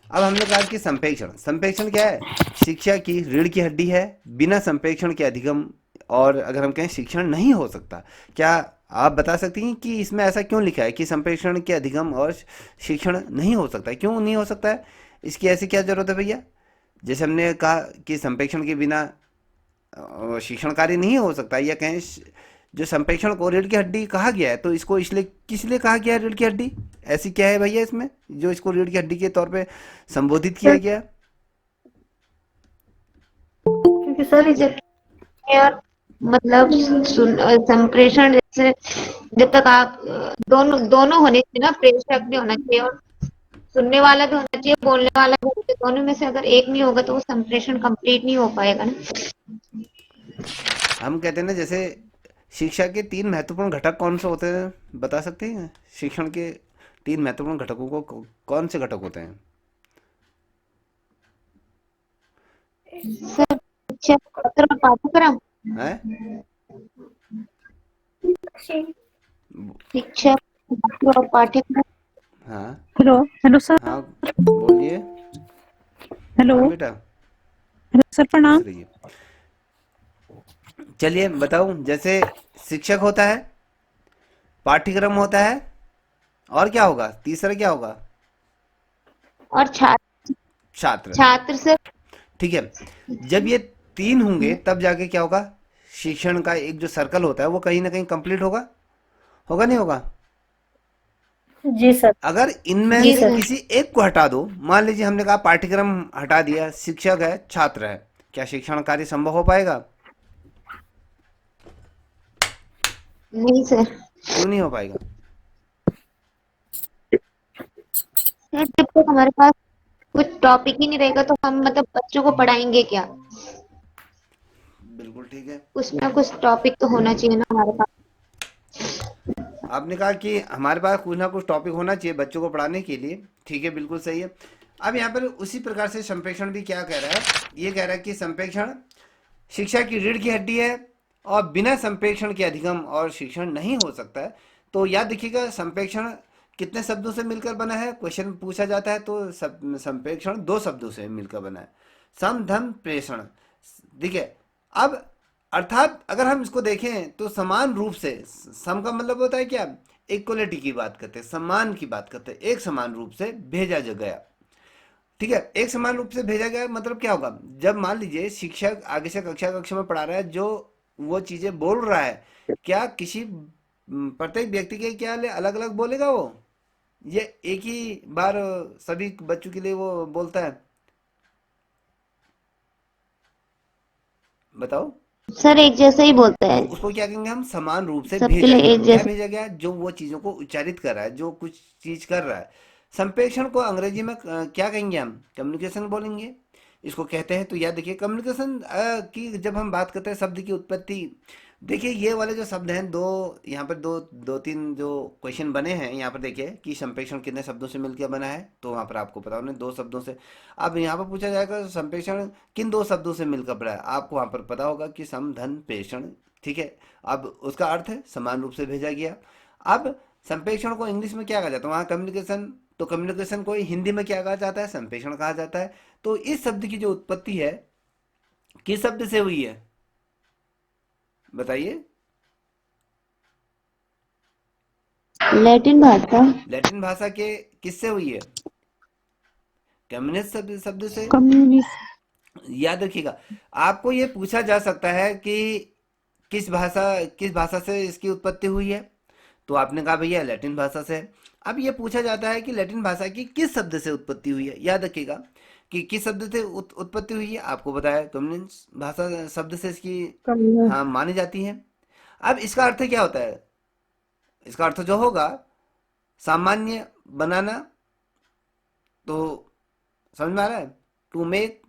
अब हमने कहा कि संप्रेक्षण, संप्रेक्षण क्या है? शिक्षा की रीढ़ की हड्डी है, बिना संप्रेक्षण के अधिगम और अगर हम कहें शिक्षण नहीं हो सकता। क्या आप बता सकती हैं कि इसमें ऐसा क्यों लिखा है कि संप्रेक्षण के अधिगम और शिक्षण नहीं हो सकता है? क्यों नहीं हो सकता है? इसकी ऐसी क्या जरूरत है भैया? जैसे हमने कहा कि संप्रेक्षण के बिना शिक्षण कार्य नहीं हो सकता, या कहें जो संप्रेक्षण को रीढ़ की हड्डी कहा गया है, तो इसको इसलिए किस लिए कहा गया है रीढ़ की हड्डी? ऐसी क्या है भैया इसमें जो इसको रीढ़ की हड्डी के तौर पे संबोधित किया सर गया? क्योंकि सर जब और मतलब संप्रेषण जैसे जब तक आप दोनों दोनों होने चाहिए ना, प्रेषक भी होना चाहिए और सुनने वाला भी होना चाहिए, बोलने वाला भी होना चाहिए। दोनों में से अगर एक नहीं होगा तो वो संप्रेषण कंप्लीट नहीं हो पाएगा ना। हम कहते हैं ना, जैसे शिक्षा के तीन महत्वपूर्ण घटक कौन से होते हैं, बता सकते हैं? शिक्षण के तीन महत्वपूर्ण घटकों को कौन से घटक होते हैं? सर शिक्षक और पाठ्यक्रम। हैं? शिक्षक और पाठ्यक्रम। हाँ। Hello hello sir. हाँ, बोलिए। हेलो हाँ बेटा, हेलो सर, खुश प्रणाम। रहिए। चलिए बताऊं, जैसे शिक्षक होता है, पाठ्यक्रम होता है, और क्या होगा? तीसरा क्या होगा? और छात्र। छात्र। छात्र सर। ठीक है। जब ये तीन होंगे तब जाके क्या होगा? शिक्षण का एक जो सर्कल होता है वो कहीं ना कहीं कंप्लीट होगा। होगा नहीं होगा? जी सर। अगर इनमें जी से सर। किसी एक को हटा दो, मान लीजिए हमने कहा पाठ्यक्रम हटा दिया, शिक्षक है, छात्र है, क्या शिक्षण कार्य संभव हो पाएगा? नहीं सर। क्यों नहीं हो पाएगा? सर जब तक हमारे पास कुछ टॉपिक ही नहीं रहेगा तो हम मतलब बच्चों को पढ़ाएंगे क्या। बिल्कुल ठीक है। कुछ ना कुछ टॉपिक तो होना चाहिए ना हमारे पास। आपने कहा कि हमारे पास कुछ ना कुछ टॉपिक होना चाहिए बच्चों को पढ़ाने के लिए। ठीक है, बिल्कुल सही है। अब यहाँ पर उसी प्रकार से संप्रेक्षण भी क्या कह रहा है? ये कह रहा है कि संप्रेक्षण शिक्षा की रीढ़ की हड्डी है और बिना संप्रेक्षण के अधिगम और शिक्षण नहीं हो सकता है। तो याद रखिएगा, संप्रेक्षण कितने शब्दों से मिलकर बना है? क्वेश्चन पूछा जाता है तो संप्रेक्षण दो शब्दों से मिलकर बना है, सम धम प्रेषण। देखिए, अब अर्थात अगर हम इसको देखें तो समान रूप से, सम का मतलब होता है क्या? इक्वलिटी की बात करते हैं, सम्मान की बात करते हैं, एक समान रूप से भेजा जा गया। ठीक है, एक समान रूप से भेजा गया मतलब क्या होगा? जब मान लीजिए शिक्षक आगे से कक्षा कक्षा में पढ़ा रहा है, जो वो चीजें बोल रहा है, क्या किसी प्रत्येक व्यक्ति के क्या लिए अलग अलग बोलेगा वो? ये एक ही बार सभी बच्चों के लिए वो बोलता है? बताओ। सर एक जैसा ही बोलता तो है। उसको क्या कहेंगे हम? समान रूप से सबके भेजा लिए गया। एक क्या जैसा। भेजा गया? जो वो चीजों को उच्चारित कर रहा है, जो कुछ चीज कर रहा है। संप्रेषण को अंग्रेजी में क्या कहेंगे हम? कम्युनिकेशन बोलेंगे। इसको कहते हैं, तो याद देखिए कम्युनिकेशन की जब हम बात करते हैं शब्द की उत्पत्ति, देखिए ये वाले जो शब्द हैं, दो यहाँ पर दो दो तीन जो क्वेश्चन बने हैं यहाँ पर, देखिए कि संप्रेषण कितने शब्दों से मिलकर बना है, तो वहाँ पर आपको पता होना दो शब्दों से। अब यहाँ पर पूछा जाएगा संप्रेषण किन दो शब्दों से मिलकर बना है, आपको वहाँ पर पता होगा कि सम धन प्रेषण। ठीक है। अब उसका अर्थ है समान रूप से भेजा गया। अब संप्रेषण को इंग्लिश में क्या कहा जाता है? वहाँ कम्युनिकेशन, तो कम्युनिकेशन को हिंदी में क्या कहा जाता है? संप्रेषण कहा जाता है। तो इस शब्द की जो उत्पत्ति है किस शब्द से हुई है, बताइए? लैटिन भाषा। लैटिन भाषा के किससे हुई है? कम्युनिस्ट शब्द शब्द से। कम्युनिस्ट। याद रखिएगा, आपको ये पूछा जा सकता है कि किस भाषा से इसकी उत्पत्ति हुई है, तो आपने कहा भैया लैटिन भाषा से है। अब ये पूछा जाता है कि लैटिन भाषा की किस शब्द से उत्पत्ति हुई है। याद रखिएगा कि किस शब्द से उत्पत्ति हुई है, आपको बताया कम्युनिस्ट भाषा शब्द से इसकी हाँ कम्युनिस्ट। मानी जाती है। अब इसका अर्थ क्या होता है? इसका अर्थ जो होगा सामान्य बनाना, तो समझ में आ रहा है? टू मेक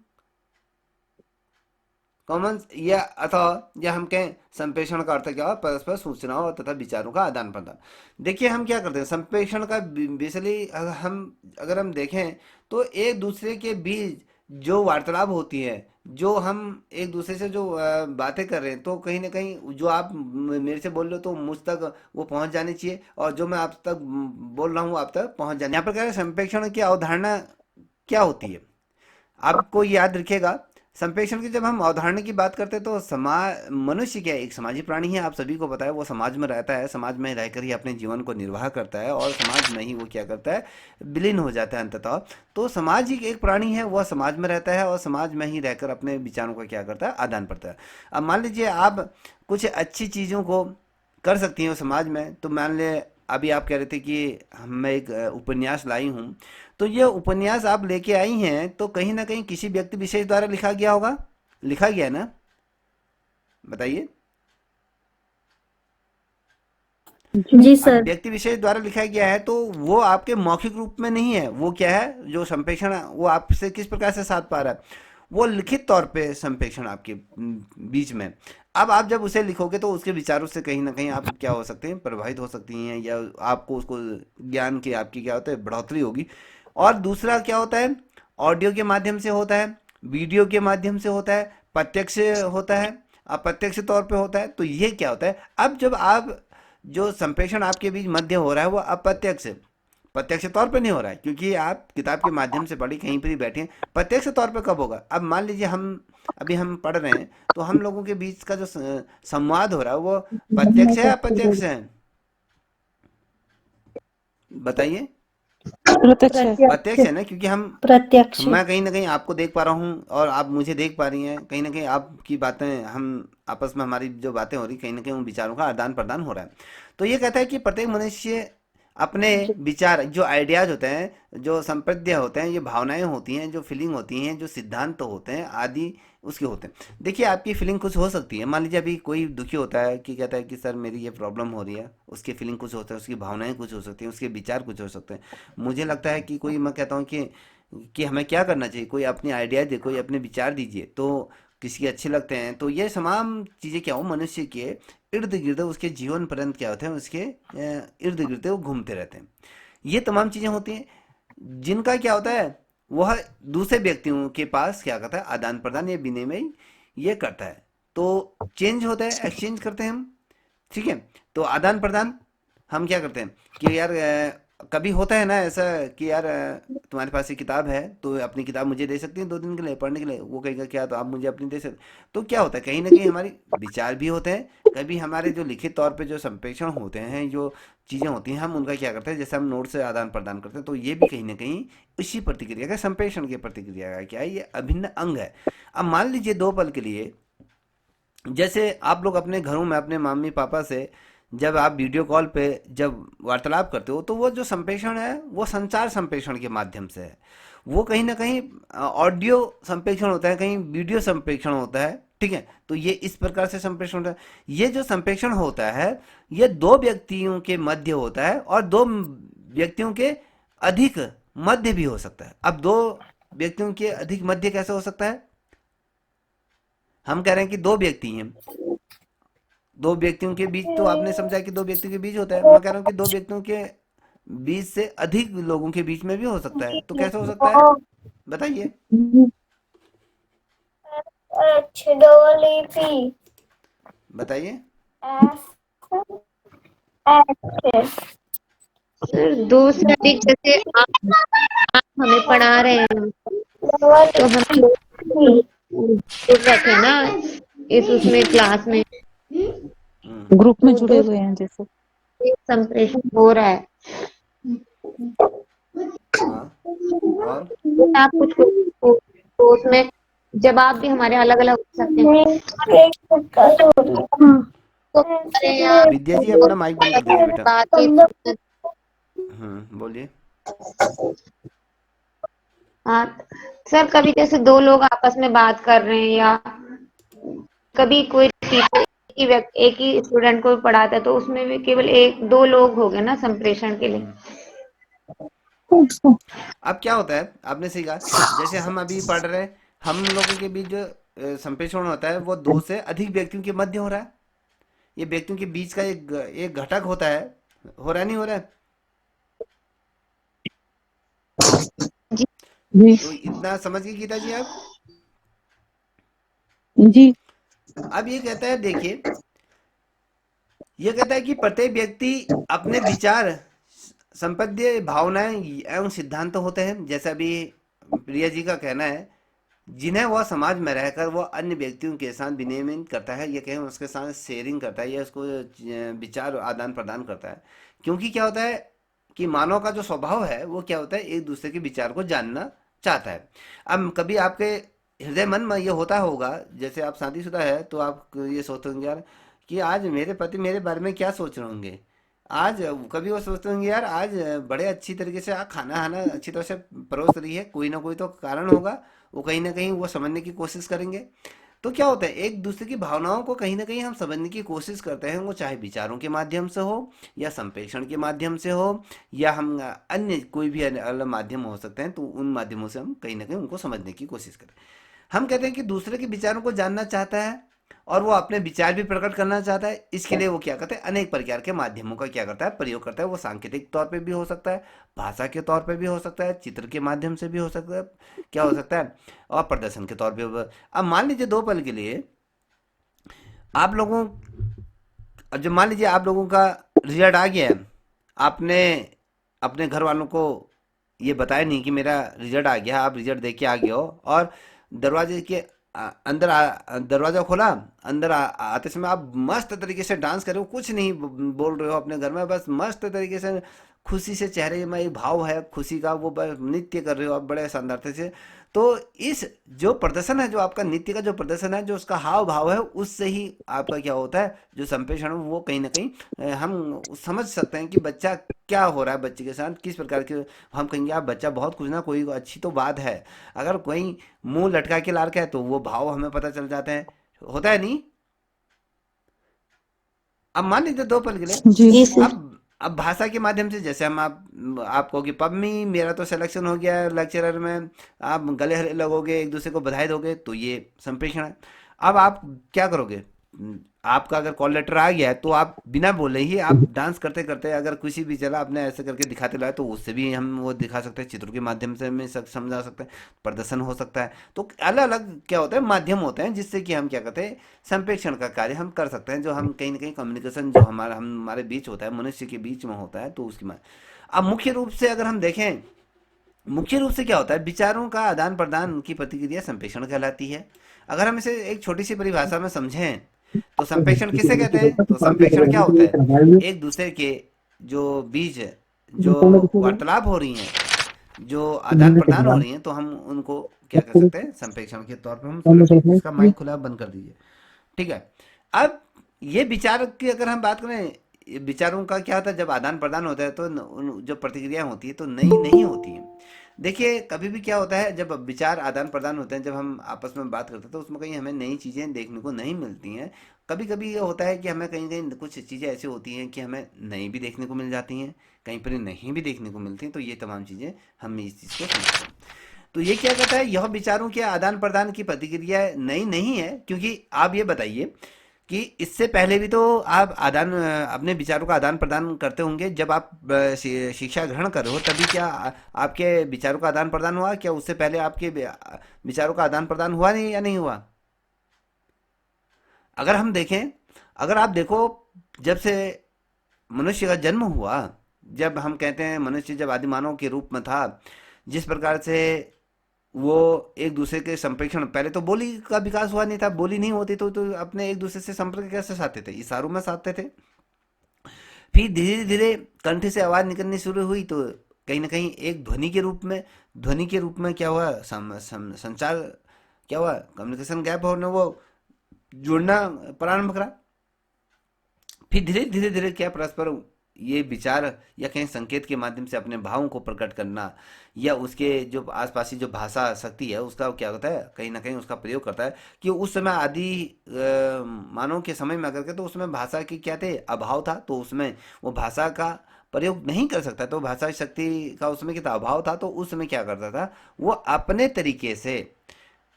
कॉमन, या अथवा या हम कहें संप्रेषण का अर्थ क्या हो? परस्पर सूचनाओं तथा विचारों का आदान प्रदान। देखिए हम क्या करते हैं संप्रेषण का, बेसिकली अगर हम देखें तो एक दूसरे के बीच जो वार्तालाप होती है, जो हम एक दूसरे से जो बातें कर रहे हैं, तो कहीं ना कहीं जो आप मेरे से बोल रहे हो तो मुझ तक वो पहुंच जानी चाहिए, और जो मैं आप तक बोल रहा हूँ आप तक पहुंच जानी। यहाँ पर कह रहे हैं संप्रेषण की अवधारणा क्या होती है। आपको याद रखिएगा, संप्रेषण की जब हम अवधारणा की बात करते हैं तो समाज, मनुष्य क्या है, एक समाजी प्राणी है, आप सभी को पता है। वो समाज में रहता है, समाज में रहकर ही अपने जीवन को निर्वाह करता है और समाज में ही वो क्या करता है, विलीन हो जाता है अंततः। तो समाज ही एक प्राणी है, वह समाज में रहता है और समाज में ही रहकर अपने विचारों का क्या करता है, आदान करता है। अब मान लीजिए आप कुछ अच्छी चीज़ों को कर सकती हैं समाज में, तो मान ले अभी आप कह रहे थे कि मैं एक उपन्यास लाई हूँ, तो ये उपन्यास आप लेके आई हैं तो कहीं ना कहीं किसी व्यक्ति विशेष द्वारा लिखा गया होगा, लिखा गया है ना, बताइए। जी अब सर। व्यक्ति विशेष द्वारा लिखा गया है तो वो आपके मौखिक रूप में नहीं है, वो क्या है, जो संप्रेषण वो आपसे किस प्रकार से साध पा रहा है, वो लिखित तौर पे संप्रेषण आपके बीच में। अब आप जब उसे लिखोगे तो उसके विचारों से कहीं ना कहीं आप क्या हो सकते हैं, प्रभावित हो सकती हैं, या आपको उसको ज्ञान की आपकी क्या होता है, बढ़ोतरी होगी। और दूसरा क्या होता है, ऑडियो के माध्यम से होता है, वीडियो के माध्यम से होता है, प्रत्यक्ष होता है, अप्रत्यक्ष तौर पे होता है। तो ये क्या होता है, अब जब आप जो संप्रेषण आपके बीच मध्य हो रहा है वो अप्रत्यक्ष, प्रत्यक्ष तौर पे नहीं हो रहा है क्योंकि आप किताब के माध्यम से पढ़ी, कहीं पर ही बैठे हैं। प्रत्यक्ष तौर पे कब होगा, अब मान लीजिए हम अभी हम पढ़ रहे हैं तो हम लोगों के बीच का जो संवाद हो रहा है वो प्रत्यक्ष है या अप्रत्यक्ष है, बताइए। प्रत्यक्ष है। प्रत्यक्ष है ना, क्योंकि प्रत्यक्ष। मैं कहीं ना कहीं आपको देख पा रहा हूँ और आप मुझे देख पा रही हैं, कहीं ना कहीं आपकी बातें, हम आपस में हमारी जो बातें हो रही, कहीं ना कहीं उन विचारों का आदान प्रदान हो रहा है। तो ये कहता है कि प्रत्येक मनुष्य अपने विचार, जो आइडियाज होते हैं, जो संप्रज्ञ होते हैं, ये भावनाएं होती हैं, जो फीलिंग होती हैं, जो सिद्धांत होते हैं आदि उसके होते हैं। देखिए आपकी फीलिंग कुछ हो सकती है, मान लीजिए अभी कोई दुखी होता है कि कहता है कि सर मेरी ये प्रॉब्लम हो रही है, उसकी फीलिंग कुछ होता है, उसकी भावनाएं कुछ हो सकती हैं, उसके विचार कुछ हो सकते हैं। मुझे लगता है कि कोई, मैं कहता हूँ कि हमें क्या करना चाहिए, कोई अपनी आइडिया दे, कोई अपने विचार दीजिए, तो किसी के अच्छे लगते हैं, तो ये तमाम चीज़ें क्या हो, मनुष्य के इर्द गिर्द, उसके जीवन पर्यंत क्या होते हैं, उसके इर्द गिर्द वो घूमते रहते हैं। ये तमाम चीज़ें होती हैं जिनका क्या होता है, वह दूसरे व्यक्तियों के पास क्या करता है, आदान प्रदान या विनिमय ये करता है। तो चेंज होता है, एक्सचेंज करते हैं हम, ठीक है। तो आदान प्रदान हम क्या करते हैं कि यार कभी होता है ना ऐसा कि यार तुम्हारे पास ये किताब है तो अपनी किताब मुझे दे सकती है 2 दिन के लिए पढ़ने के लिए, वो कहेगा क्या, तो आप मुझे अपनी दे सकते। तो क्या होता है, कहीं ना कहीं हमारी विचार भी होते हैं, कभी हमारे जो लिखित तौर पे जो संप्रेषण होते हैं, जो चीज़ें होती हैं, हम उनका क्या करते हैं, जैसे हम नोट से आदान प्रदान करते हैं, तो ये भी कहीं ना कहीं इसी प्रतिक्रिया का, संप्रेषण की प्रतिक्रिया का क्या है, ये अभिन्न अंग है। अब मान लीजिए 2 पल के लिए, जैसे आप लोग अपने घरों में अपने मम्मी पापा से जब आप वीडियो कॉल पे जब वार्तालाप करते हो, तो वो जो संप्रेषण है वो संचार संप्रेषण के माध्यम से है। वो कहीं ना कहीं ऑडियो संप्रेषण होता है, कहीं वीडियो संप्रेषण होता है, ठीक है। तो ये इस प्रकार से संप्रेषण होता है। ये जो संप्रेषण होता है ये 2 व्यक्तियों के मध्य होता है और 2 व्यक्तियों के अधिक मध्य भी हो सकता है। अब 2 व्यक्तियों के अधिक मध्य कैसे हो सकता है, हम कह रहे हैं कि 2 व्यक्ति हैं, 2 व्यक्तियों के बीच, तो आपने समझा कि 2 व्यक्तियों के बीच होता है, मैं कह रहा हूँ कि 2 व्यक्तियों के बीच से अधिक लोगों के बीच में भी हो सकता है। तो कैसे हो सकता है, बताइए। बताइए। सर दो से अधिक, जैसे आप हमें पढ़ा रहे हैं तो हमें जुड़ रखे ना इस उसमें क्लास में, हम्म। ग्रुप में तो जुड़े दो हुए हैं जैसे। से संप्रेषण हो रहा है। हाँ। और आप कुछ तो उसमें जवाब भी हमारे अलग अलग हो सकते हैं। तो हमारे यहाँ विद्या जी अपना माइक बंद कर दीजिए बेटा। बातचीत, बोलिए। हाँ सर, कभी जैसे 2 लोग आपस में बात कर रहे हैं, या कभी कोई टीचर एक ही स्टूडेंट को पढ़ाता है, तो उसमें भी केवल 1 2 लोग हो गए ना संप्रेषण के लिए। हम्म। अब क्या होता है, आपने सही कहा, जैसे हम अभी पढ़ रहे हैं, हम लोगों के बीच जो संप्रेषण होता है वो 2 से अधिक व्यक्तियों के मध्य हो रहा है। ये व्यक्तियों के बीच का एक एक घटक होता है, हो रहा है, नहीं हो रहा है। जी जी। तो इतना समझ गए गीता जी आप। जी। अब ये कहता है, देखिए ये कहता है कि प्रत्येक व्यक्ति अपने विचार, संपद्य भावनाएं एवं सिद्धांत होते हैं। जैसे अभी प्रिया जी का कहना है, जिन्हें वह समाज में रहकर वह अन्य व्यक्तियों के साथ विनिमय करता है, या कहें उसके साथ शेयरिंग करता है, या उसको विचार आदान प्रदान करता है। क्योंकि क्या होता है कि मानव का जो स्वभाव है वो क्या होता है, एक दूसरे के विचार को जानना चाहता है। अब कभी आपके हृदय मन में ये होता होगा, जैसे आप शादीशुदा है तो आप ये सोचते होंगे यार कि आज मेरे पति मेरे बारे में क्या सोच रहे होंगे। आज कभी वो सोचते होंगे यार आज बड़े अच्छी तरीके से खाना खाना अच्छी तरह से परोस रही है, कोई ना कोई तो कारण होगा, वो कहीं ना कहीं वो समझने की कोशिश करेंगे। तो क्या होता है, एक दूसरे की भावनाओं को कहीं ना कहीं हम समझने की कोशिश करते हैं, वो चाहे विचारों के माध्यम से हो, या संप्रेषण के माध्यम से हो, या हम अन्य कोई भी अलग माध्यम हो सकते हैं, तो उन माध्यमों से हम कहीं ना कहीं उनको समझने की कोशिश करें। हम कहते हैं कि दूसरे के विचारों को जानना चाहता है और वो अपने विचार भी प्रकट करना चाहता है। इसके लिए वो क्या करता है, अनेक प्रकार के माध्यमों का क्या करता है, प्रयोग करता है। वो सांकेतिक तौर पे भी हो सकता है, भाषा के तौर पे भी हो सकता है, चित्र के माध्यम से भी हो सकता है, क्या हो सकता है, और प्रदर्शन के तौर पे अब मान लीजिए 2 पल के लिए आप लोगों, जब मान लीजिए आप लोगों का रिजल्ट आ गया है, आपने अपने घर वालों को ये बताया नहीं कि मेरा रिजल्ट आ गया, आप रिजल्ट देख के आ गए हो, और दरवाजे के दरवाजा खोला, अंदर आते समय आप मस्त तरीके से डांस कर रहे हो, कुछ नहीं बोल रहे हो अपने घर में, बस मस्त तरीके से खुशी से चेहरे में एक भाव है खुशी का, वो बस नृत्य कर रहे हो आप बड़े शानदार तरीके से। तो इस जो प्रदर्शन है, जो आपका नृत्य का जो प्रदर्शन है, जो उसका हाव भाव है, उससे ही आपका क्या होता है, जो संप्रेषण है वो कहीं ना कहीं हम समझ सकते हैं कि बच्चा क्या हो रहा है, बच्चे के साथ किस प्रकार के। हम कहेंगे आप बच्चा बहुत कुछ ना कोई अच्छी तो बात है, अगर कोई मुंह लटका के लार के है तो वो भाव हमें पता चल जाते हैं, होता है नहीं। अब मान लीजिए 2 पल के लिए, जी जी सर। अब भाषा के माध्यम से जैसे हम आप कहोगे पम्मी मेरा तो सिलेक्शन हो गया है लेक्चरर में, आप गले हले लगोगे, एक दूसरे को बधाई दोगे, तो ये संप्रेषण है। अब आप क्या करोगे, आपका अगर कॉल लेटर आ गया है तो आप बिना बोले ही आप डांस करते करते, अगर किसी भी चला आपने ऐसे करके दिखाते लाए, तो उससे भी हम वो दिखा सकते हैं, चित्रों के माध्यम से हमें समझा सकते हैं, प्रदर्शन हो सकता है। तो अलग अलग क्या होता है, माध्यम होते हैं जिससे कि हम क्या करते हैं, संप्रेषण का कार्य हम कर सकते हैं, जो हम कहीं ना कहीं कम्युनिकेशन जो हमारे बीच होता है, मनुष्य के बीच में होता है, तो उसकी अब मुख्य रूप से अगर हम देखें, मुख्य रूप से क्या होता है, विचारों का आदान प्रदान की प्रतिक्रिया संप्रेषण कहलाती है। अगर हम इसे एक छोटी सी परिभाषा में समझें, तो संप्रेषण किसे कहते हैं, तो संप्रेषण क्या होता है, एक दूसरे के जो बीच जो वार्तालाप हो रही हैं, जो आदान प्रदान हो रही हैं, तो हम उनको क्या कर सकते हैं, संप्रेषण के तौर पर हम इसका माइक खुला बंद कर दीजिए, ठीक है। अब ये विचार की अगर हम बात करें, ये विचारों का क्या होता है, जब आदान प्रदान होता है तो जो प्रतिक्रिया होती है तो नई नहीं होती है। देखिए कभी भी क्या होता है, जब विचार आदान प्रदान होते हैं, जब हम आपस में बात करते हैं, तो उसमें कहीं हमें नई चीज़ें देखने को नहीं मिलती हैं। कभी कभी ये होता है कि हमें कहीं कहीं कुछ चीज़ें ऐसी होती हैं कि हमें नई भी देखने को मिल जाती हैं, कहीं पर नहीं भी देखने को मिलती हैं। तो ये तमाम चीज़ें हम इस चीज़ को समझते हैं। तो ये क्या कहता है, यह विचारों के आदान प्रदान की प्रतिक्रिया नई नहीं है, क्योंकि आप ये बताइए कि इससे पहले भी तो आप अपने विचारों का आदान प्रदान करते होंगे, जब आप शिक्षा ग्रहण कर रहे हो तभी क्या आपके विचारों का आदान प्रदान हुआ, क्या उससे पहले आपके विचारों का आदान प्रदान हुआ नहीं या नहीं हुआ। अगर हम देखें, अगर आप देखो, जब से मनुष्य का जन्म हुआ, जब हम कहते हैं मनुष्य जब आदिमानव के रूप में था, जिस प्रकार से वो एक दूसरे के संप्रेषण, पहले तो बोली का विकास हुआ नहीं था, बोली नहीं होती तो अपने एक दूसरे से संपर्क कैसे साधते थे, इशारों में साधते थे। फिर धीरे धीरे कंठ से आवाज निकलनी शुरू हुई, तो कहीं ना कहीं एक ध्वनि के रूप में क्या हुआ, संचार क्या हुआ, कम्युनिकेशन गैप होने वो जुड़ना प्रारंभ करा। फिर धीरे धीरे धीरे क्या परस्पर ये विचार या कहीं संकेत के माध्यम से अपने भावों को प्रकट करना, या उसके जो आसपास की जो भाषा शक्ति है उसका क्या होता है, कहीं ना कहीं उसका प्रयोग करता है। कि उस समय मानव के समय में अगर के, तो उसमें भाषा की क्या थे, अभाव था, तो उसमें वो भाषा का प्रयोग नहीं कर सकता, तो भाषा शक्ति का उसमें क्या था, अभाव था। तो उस समय क्या करता था, वो अपने तरीके से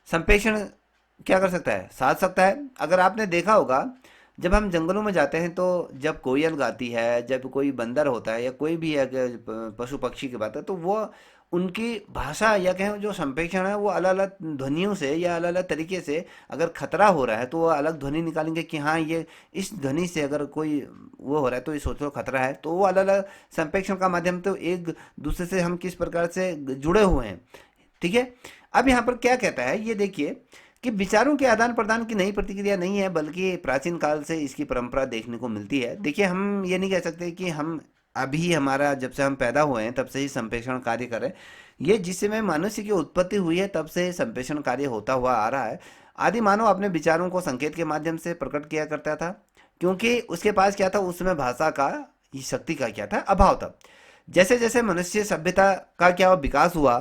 संप्रेषण क्या कर सकता है, साध सकता है। अगर आपने देखा होगा, जब हम जंगलों में जाते हैं, तो जब कोयल गाती है, जब कोई बंदर होता है, या कोई भी अगर पशु पक्षी की बात है, तो वो उनकी भाषा या कहें जो संप्रेषण है, वो अलग अलग ध्वनियों से या अलग अलग तरीके से, अगर खतरा हो रहा है तो वो अलग ध्वनि निकालेंगे कि हाँ ये इस ध्वनि से अगर कोई वो हो रहा है तो ये सोचो खतरा है, तो वो अलग अलग संप्रेषण का माध्यम, तो एक दूसरे से हम किस प्रकार से जुड़े हुए हैं। ठीक है। अब यहाँ पर क्या कहता है ये देखिए कि विचारों के आदान प्रदान की नई प्रतिक्रिया नहीं है, बल्कि प्राचीन काल से इसकी परंपरा देखने को मिलती है। देखिए, हम ये नहीं कह सकते कि हम अभी हमारा जब से हम पैदा हुए हैं तब से ही संप्रेषण कार्य करें। ये जिस समय मनुष्य की उत्पत्ति हुई है तब से संप्रेषण कार्य होता हुआ आ रहा है। आदि मानव अपने विचारों को संकेत के माध्यम से प्रकट किया करता था, क्योंकि उसके पास क्या था, उस समय भाषा का, ये शक्ति का क्या था, अभाव था। जैसे जैसे मनुष्य सभ्यता का क्या विकास हुआ,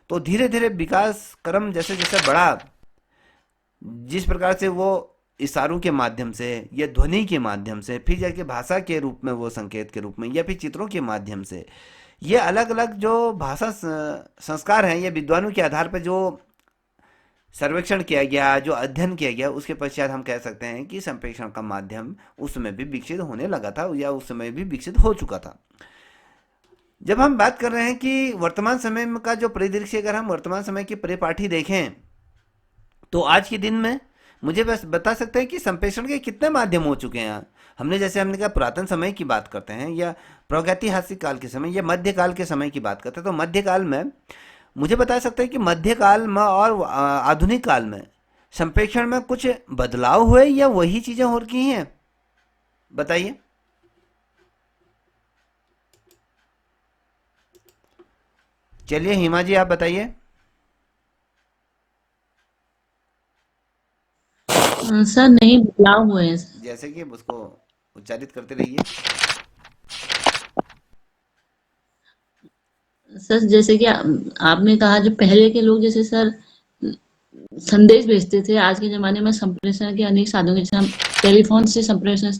तो धीरे धीरे विकास क्रम जैसे जैसे बढ़ा, जिस प्रकार से वो इशारों के माध्यम से या ध्वनि के माध्यम से, फिर जाके भाषा के रूप में, वो संकेत के रूप में, या फिर चित्रों के माध्यम से, ये अलग अलग जो भाषा संस्कार हैं, ये विद्वानों के आधार पर जो सर्वेक्षण किया गया, जो अध्ययन किया गया, उसके पश्चात हम कह सकते हैं कि संप्रेषण का माध्यम उस समय भी विकसित होने लगा था, या उस समय भी विकसित हो चुका था। जब हम बात कर रहे हैं कि वर्तमान समय का जो परिदृश्य, अगर हम वर्तमान समय की परिपाठी देखें, तो आज के दिन में मुझे बस बता सकते हैं कि संप्रेषण के कितने माध्यम हो चुके हैं। हमने कहा पुरातन समय की बात करते हैं, या प्रागैतिहासिक काल के समय, या मध्यकाल के समय की बात करते हैं। तो मध्यकाल में मुझे बता सकते हैं कि मध्यकाल में और आधुनिक काल में संप्रेषण में कुछ बदलाव हुए, या वही चीजें हो रही हैं? बताइए। चलिए हिमा जी, आप बताइए। सर नहीं, बदलाव हुए हैं सर। जैसे कि उसको उच्चारित करते रहिए। सर जैसे कि आपने कहा, जो पहले के लोग जैसे सर संदेश भेजते थे, आज के जमाने में संप्रेषण के अनेक साधनों, जैसे हम टेलीफोन से संप्रेषण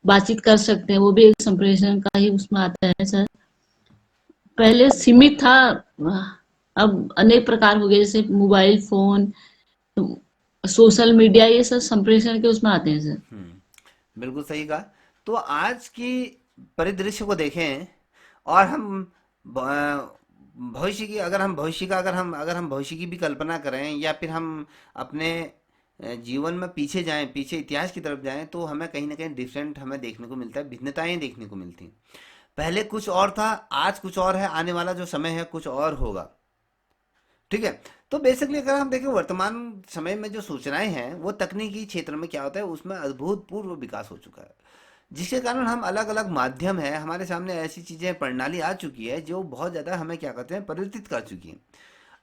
बातचीत कर सकते हैं, वो भी एक संप्रेषण का ही उसमें आता है सर। पहले सीमित था, अब अनेक प्रकार हो गए, जैसे मोबाइल फोन, सोशल मीडिया, ये सब संप्रेषण के उसमें आते हैं सर। बिल्कुल सही कहा। तो आज की परिदृश्य को देखें, और हम भविष्य की, अगर हम भविष्य की भी कल्पना करें, या फिर हम अपने जीवन में पीछे जाएं, पीछे इतिहास की तरफ जाएं, तो हमें कहीं ना कहीं डिफरेंट हमें देखने को मिलता है, भिन्नताएं देखने को मिलती हैं। पहले कुछ और था, आज कुछ और है, आने वाला जो समय है कुछ और होगा। ठीक है। तो बेसिकली अगर हम देखें वर्तमान समय में जो सूचनाएं हैं, वो तकनीकी क्षेत्र में क्या होता है, उसमें अभूतपूर्व विकास हो चुका है, जिसके कारण हम अलग अलग माध्यम है हमारे सामने, ऐसी चीजें, प्रणाली आ चुकी है जो बहुत ज्यादा हमें क्या कहते हैं, परिवर्तित कर चुकी है।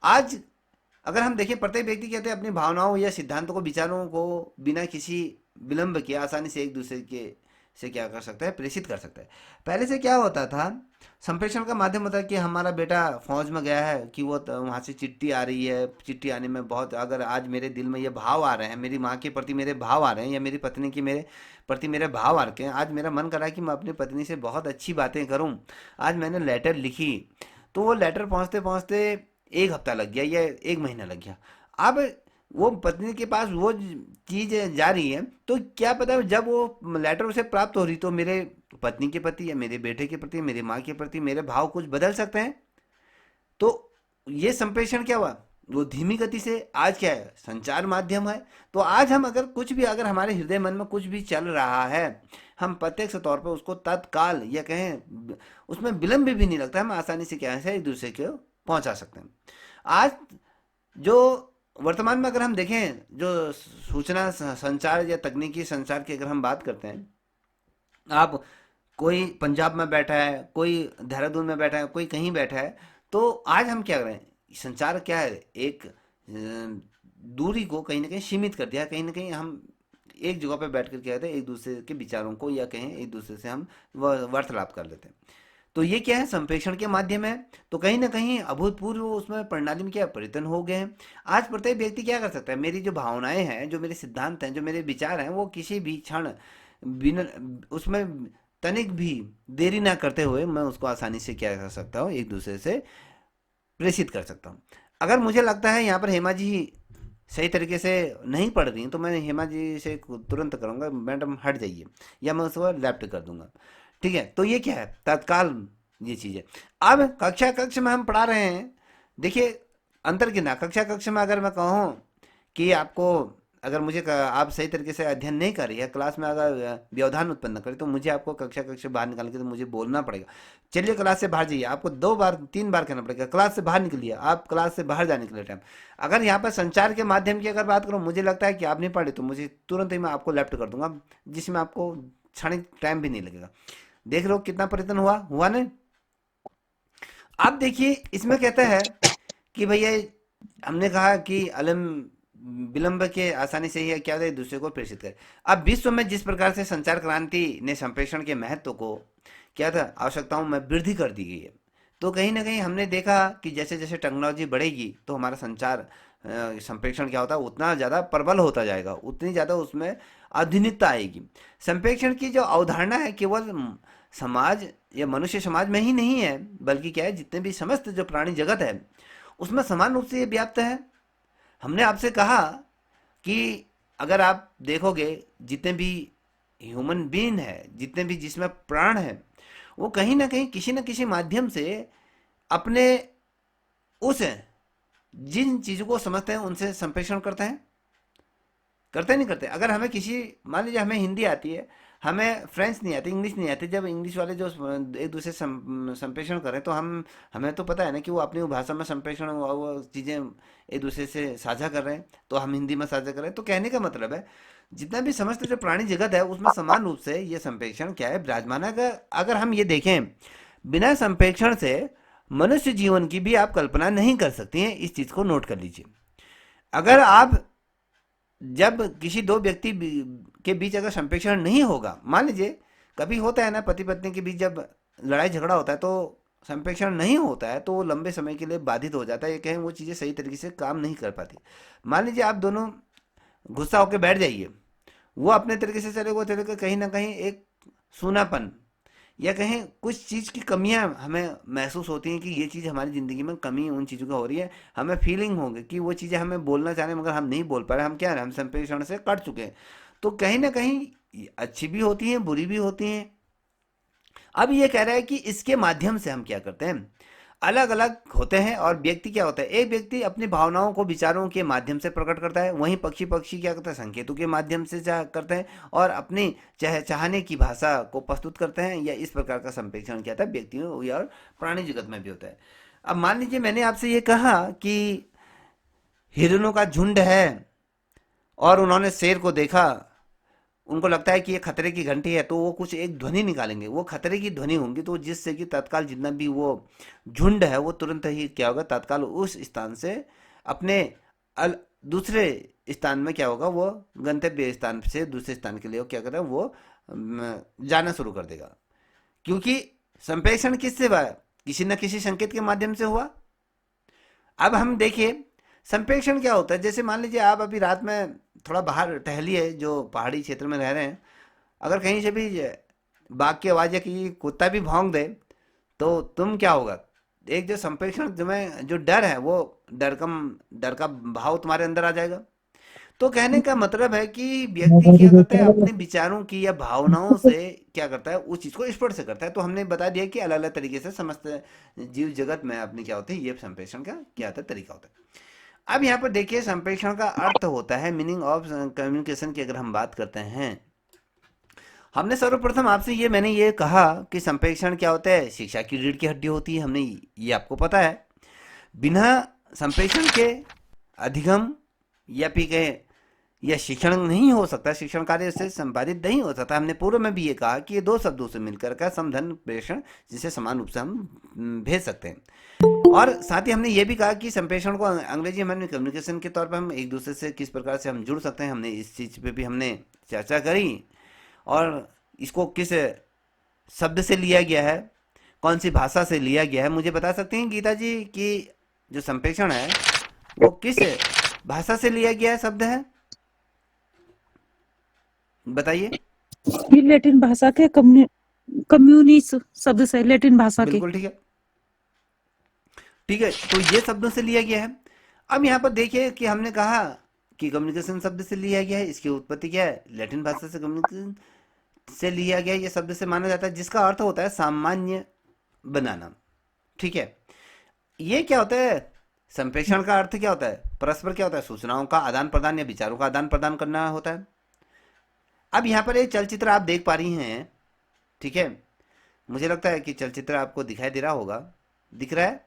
आज अगर हम देखें, प्रत्येक व्यक्ति कहते हैं अपनी भावनाओं या सिद्धांतों को, विचारों को बिना किसी विलंब के आसानी से एक दूसरे के से क्या कर सकता है, प्रेषित कर सकता है। पहले से क्या होता था, संप्रेषण का माध्यम होता है कि हमारा बेटा फौज में गया है, कि वो वहाँ से चिट्ठी आ रही है, चिट्ठी आने में बहुत, अगर आज मेरे दिल में ये भाव आ रहे हैं, मेरी माँ के प्रति मेरे भाव आ रहे हैं, या मेरी पत्नी की मेरे प्रति मेरे भाव आ रखे हैं, आज मेरा मन कर रहा है कि मैं अपनी पत्नी से बहुत अच्छी बातें करूं, आज मैंने लेटर लिखी, तो वो लेटर पहुंचते पहुंचते 1 हफ्ता लग गया या 1 महीना लग गया। अब वो पत्नी के पास वो चीज जा रही है, तो क्या पता जब वो लेटर उसे प्राप्त हो रही, तो मेरे पत्नी के प्रति, या मेरे बेटे के प्रति, मेरी माँ के प्रति मेरे भाव कुछ बदल सकते हैं। तो ये संप्रेषण क्या हुआ, वो धीमी गति से, आज क्या है, संचार माध्यम है। तो आज हम अगर कुछ भी, अगर हमारे हृदय मन में कुछ भी चल रहा है, हम प्रत्यक्ष तौर पर उसको तत्काल, या कहें उसमें विलंब भी नहीं लगता, हम आसानी से क्या है, एक दूसरे को पहुंचा सकते हैं। आज जो वर्तमान में अगर हम देखें, जो सूचना संचार या तकनीकी संचार की अगर हम बात करते हैं, आप कोई पंजाब में बैठा है, कोई देहरादून में बैठा है, कोई कहीं बैठा है, तो आज हम क्या करें, संचार क्या है, एक दूरी को कहीं ना कहीं सीमित कर दिया, कहीं ना कहीं हम एक जगह पे बैठ कर क्या कहते हैं, एक दूसरे के विचारों को, या कहें एक दूसरे से हम वार्तालाप कर लेते हैं। तो ये क्या है, संप्रेषण के माध्यम है। तो कहीं ना कहीं अभूतपूर्व उसमें प्रणाली में क्या परिवर्तन हो गए हैं। आज प्रत्येक व्यक्ति क्या कर सकता है, मेरी जो भावनाएं हैं, जो मेरे सिद्धांत हैं, जो मेरे विचार हैं, वो किसी भी क्षण बिना उसमें तनिक भी देरी ना करते हुए मैं उसको आसानी से क्या कर सकता हूँ, एक दूसरे से प्रेषित कर सकता हूँ। अगर मुझे लगता है यहाँ पर हेमा जी सही तरीके से नहीं पढ़ रही हैं, तो मैं हेमा जी से तुरंत करूँगा, मैडम हट जाइए, या मैं उसको लेफ्ट कर दूंगा। ठीक है। तो ये क्या है, तत्काल ये चीज़ है। अब कक्ष में हम पढ़ा रहे हैं, देखिए अंतर कितना, कक्ष में अगर मैं कहूँ कि आपको अगर मुझे आप सही तरीके से अध्ययन नहीं कर रही है, क्लास में अगर व्यवधान उत्पन्न करे, तो मुझे आपको कक्षा बाहर निकाल के तो मुझे बोलना पड़ेगा। चलिए क्लास से बाहर जाइए, आपको 2 बार 3 बार कहना पड़ेगा क्लास से बाहर निकलिए, आप क्लास से बाहर जाने के लिए टाइम। अगर यहाँ पर संचार के माध्यम की अगर बात करूँ, मुझे लगता है कि आप नहीं पढ़े तो मुझे तुरंत ही मैं आपको लेफ्ट कर दूंगा, जिसमें आपको क्षणिक टाइम भी नहीं लगेगा। देख लो कितना परिवर्तन हुआ ना। अब देखिए इसमें कहता है कि भैया हमने कहा कि अलम विलंब के आसानी से ही क्या होता है, दूसरे को प्रेषित करे। अब विश्व में जिस प्रकार से संचार क्रांति ने संप्रेषण के महत्व को क्या था, आवश्यकताओं में वृद्धि कर दी गई है। तो कहीं ना कहीं हमने देखा कि जैसे जैसे टेक्नोलॉजी बढ़ेगी तो हमारा संचार संप्रेषण क्या होता है, उतना ज़्यादा प्रबल होता जाएगा, उतनी ज़्यादा उसमें आधुनिकता आएगी। संप्रेषण की जो अवधारणा है केवल समाज या मनुष्य समाज में ही नहीं है, बल्कि क्या है, जितने भी समस्त जो प्राणी जगत है उसमें समान रूप से ये व्याप्त है। हमने आपसे कहा कि अगर आप देखोगे जितने भी ह्यूमन बीइंग है, जितने भी जिसमें प्राण है, वो कहीं ना कहीं किसी न किसी माध्यम से अपने उस जिन चीज़ों को समझते हैं उनसे संप्रेषण करते नहीं करते। अगर हमें किसी, मान लीजिए हमें हिंदी आती है, हमें फ्रेंच नहीं आती, इंग्लिश नहीं आती, जब इंग्लिश वाले जो एक दूसरे से संप्रेषण करें तो हमें तो पता है ना कि वो अपनी भाषा में संप्रेषण वो चीज़ें एक दूसरे से साझा कर रहे हैं, तो हम हिंदी में साझा कर रहे हैं। तो कहने का मतलब है जितना भी समस्त जो प्राणी जगत है उसमें समान रूप से ये संप्रेषण क्या है, विराजमान है। अगर हम ये देखें, बिना संप्रेषण से मनुष्य जीवन की भी आप कल्पना नहीं कर सकती हैं। इस चीज़ को नोट कर लीजिए। अगर आप जब किसी 2 व्यक्ति के बीच अगर संप्रेषण नहीं होगा, मान लीजिए कभी होता है ना पति पत्नी के बीच जब लड़ाई झगड़ा होता है तो संप्रेषण नहीं होता है तो वो लंबे समय के लिए बाधित हो जाता है, ये कहें वो चीज़ें सही तरीके से काम नहीं कर पाती। मान लीजिए आप दोनों गुस्सा होकर बैठ जाइए, वो अपने तरीके से चलेगा, कहीं ना कहीं एक सूनापन या कहें कुछ चीज़ की कमियां हमें महसूस होती हैं कि ये चीज़ हमारी ज़िंदगी में कमी उन चीज़ों की हो रही है। हमें फीलिंग होगी कि वो चीज़ें हमें बोलना चाह रहे हैं मगर हम नहीं बोल पा रहे, हम क्या है, हम संप्रेषण से कट चुके हैं। तो कहीं ना कहीं अच्छी भी होती हैं, बुरी भी होती हैं। अब ये कह रहा है कि इसके माध्यम से हम क्या करते हैं, अलग अलग होते हैं। और व्यक्ति क्या होता है, एक व्यक्ति अपनी भावनाओं को विचारों के माध्यम से प्रकट करता है, वहीं पक्षी क्या करता है, संकेतों के माध्यम से करते हैं और अपनी चाहने की भाषा को प्रस्तुत करते हैं। या इस प्रकार का संप्रेषण क्या था व्यक्तियों और प्राणी जगत में भी होता है। अब मान लीजिए मैंने आपसे ये कहा कि हिरणों का झुंड है और उन्होंने शेर को देखा, उनको लगता है कि ये खतरे की घंटी है, तो वो कुछ एक ध्वनि निकालेंगे, वो खतरे की ध्वनि होंगी, तो जिससे कि तत्काल जितना भी वो झुंड है वो तुरंत ही क्या होगा, तत्काल उस स्थान से अपने दूसरे स्थान में क्या होगा, वो गंतव्य स्थान से दूसरे स्थान के लिए वो क्या करेगा, वो जाना शुरू कर देगा। क्योंकि संप्रेषण किससे हुआ, किसी न किसी संकेत के माध्यम से हुआ। अब हम देखिए संप्रेषण क्या होता है। जैसे मान लीजिए आप अभी रात में थोड़ा बाहर टहलिए, जो पहाड़ी क्षेत्र में रह रहे हैं, अगर कहीं से भी बाघ की आवाज़ या कि कुत्ता भी भौंक दे तो तुम क्या होगा, एक जो संप्रेषण जो डर है, वो डर का भाव तुम्हारे अंदर आ जाएगा। तो कहने का मतलब है कि व्यक्ति क्या करता है, अपने विचारों की या भावनाओं से क्या करता है, उस चीज़ को स्पर्श करता है। तो हमने बता दिया कि अलग अलग तरीके से समस्त जीव जगत में अपनी क्या होती है, ये संप्रेषण का क्या होता है, तरीका होता है। अब यहाँ पर देखिए संप्रेषण का अर्थ होता है, मीनिंग ऑफ कम्युनिकेशन की अगर हम बात करते हैं, हमने सर्वप्रथम आपसे मैंने ये कहा कि संप्रेषण क्या होता है, शिक्षा की रीढ़ की हड्डी होती है, हमने ये आपको पता है। बिना संप्रेषण के अधिगम या फिर कहें यह शिक्षण नहीं हो सकता, शिक्षण कार्य से संपादित नहीं हो सकता। हमने पूर्व में भी ये कहा कि ये 2 शब्दों से मिलकर का समधन प्रेषण, जिसे समान रूप से हम भेज सकते हैं। और साथ ही हमने ये भी कहा कि संप्रेषण को अंग्रेजी में कम्युनिकेशन के तौर पर हम एक दूसरे से किस प्रकार से हम जुड़ सकते हैं, हमने इस चीज़ पे भी हमने चर्चा करी। और इसको किस शब्द से लिया गया है, कौन सी भाषा से लिया गया है, मुझे बता सकते हैं गीता जी कि जो संप्रेषण है वो किस भाषा से लिया गया है, शब्द है, बताइए। ये लैटिन भाषा के कम्युनिस शब्द से, लैटिन भाषा के। बिल्कुल ठीक है, ठीक है, तो ये शब्दों से लिया गया है। अब यहाँ पर देखिए कि हमने कहा कि कम्युनिकेशन शब्द से लिया गया है, इसकी उत्पत्ति क्या है, लैटिन भाषा से कम्युनिकेशन से लिया गया है। ये शब्द से माना जाता है जिसका अर्थ होता है सामान्य बनाना। ठीक है, ये क्या होता है, संप्रेषण का अर्थ क्या होता है? परस्पर क्या होता है? सूचनाओं का आदान प्रदान या विचारों का आदान प्रदान करना होता है। अब यहाँ पर एक चलचित्र आप देख पा रही हैं, ठीक है? मुझे लगता है कि चलचित्र आपको दिखाई दे रहा होगा, दिख रहा है?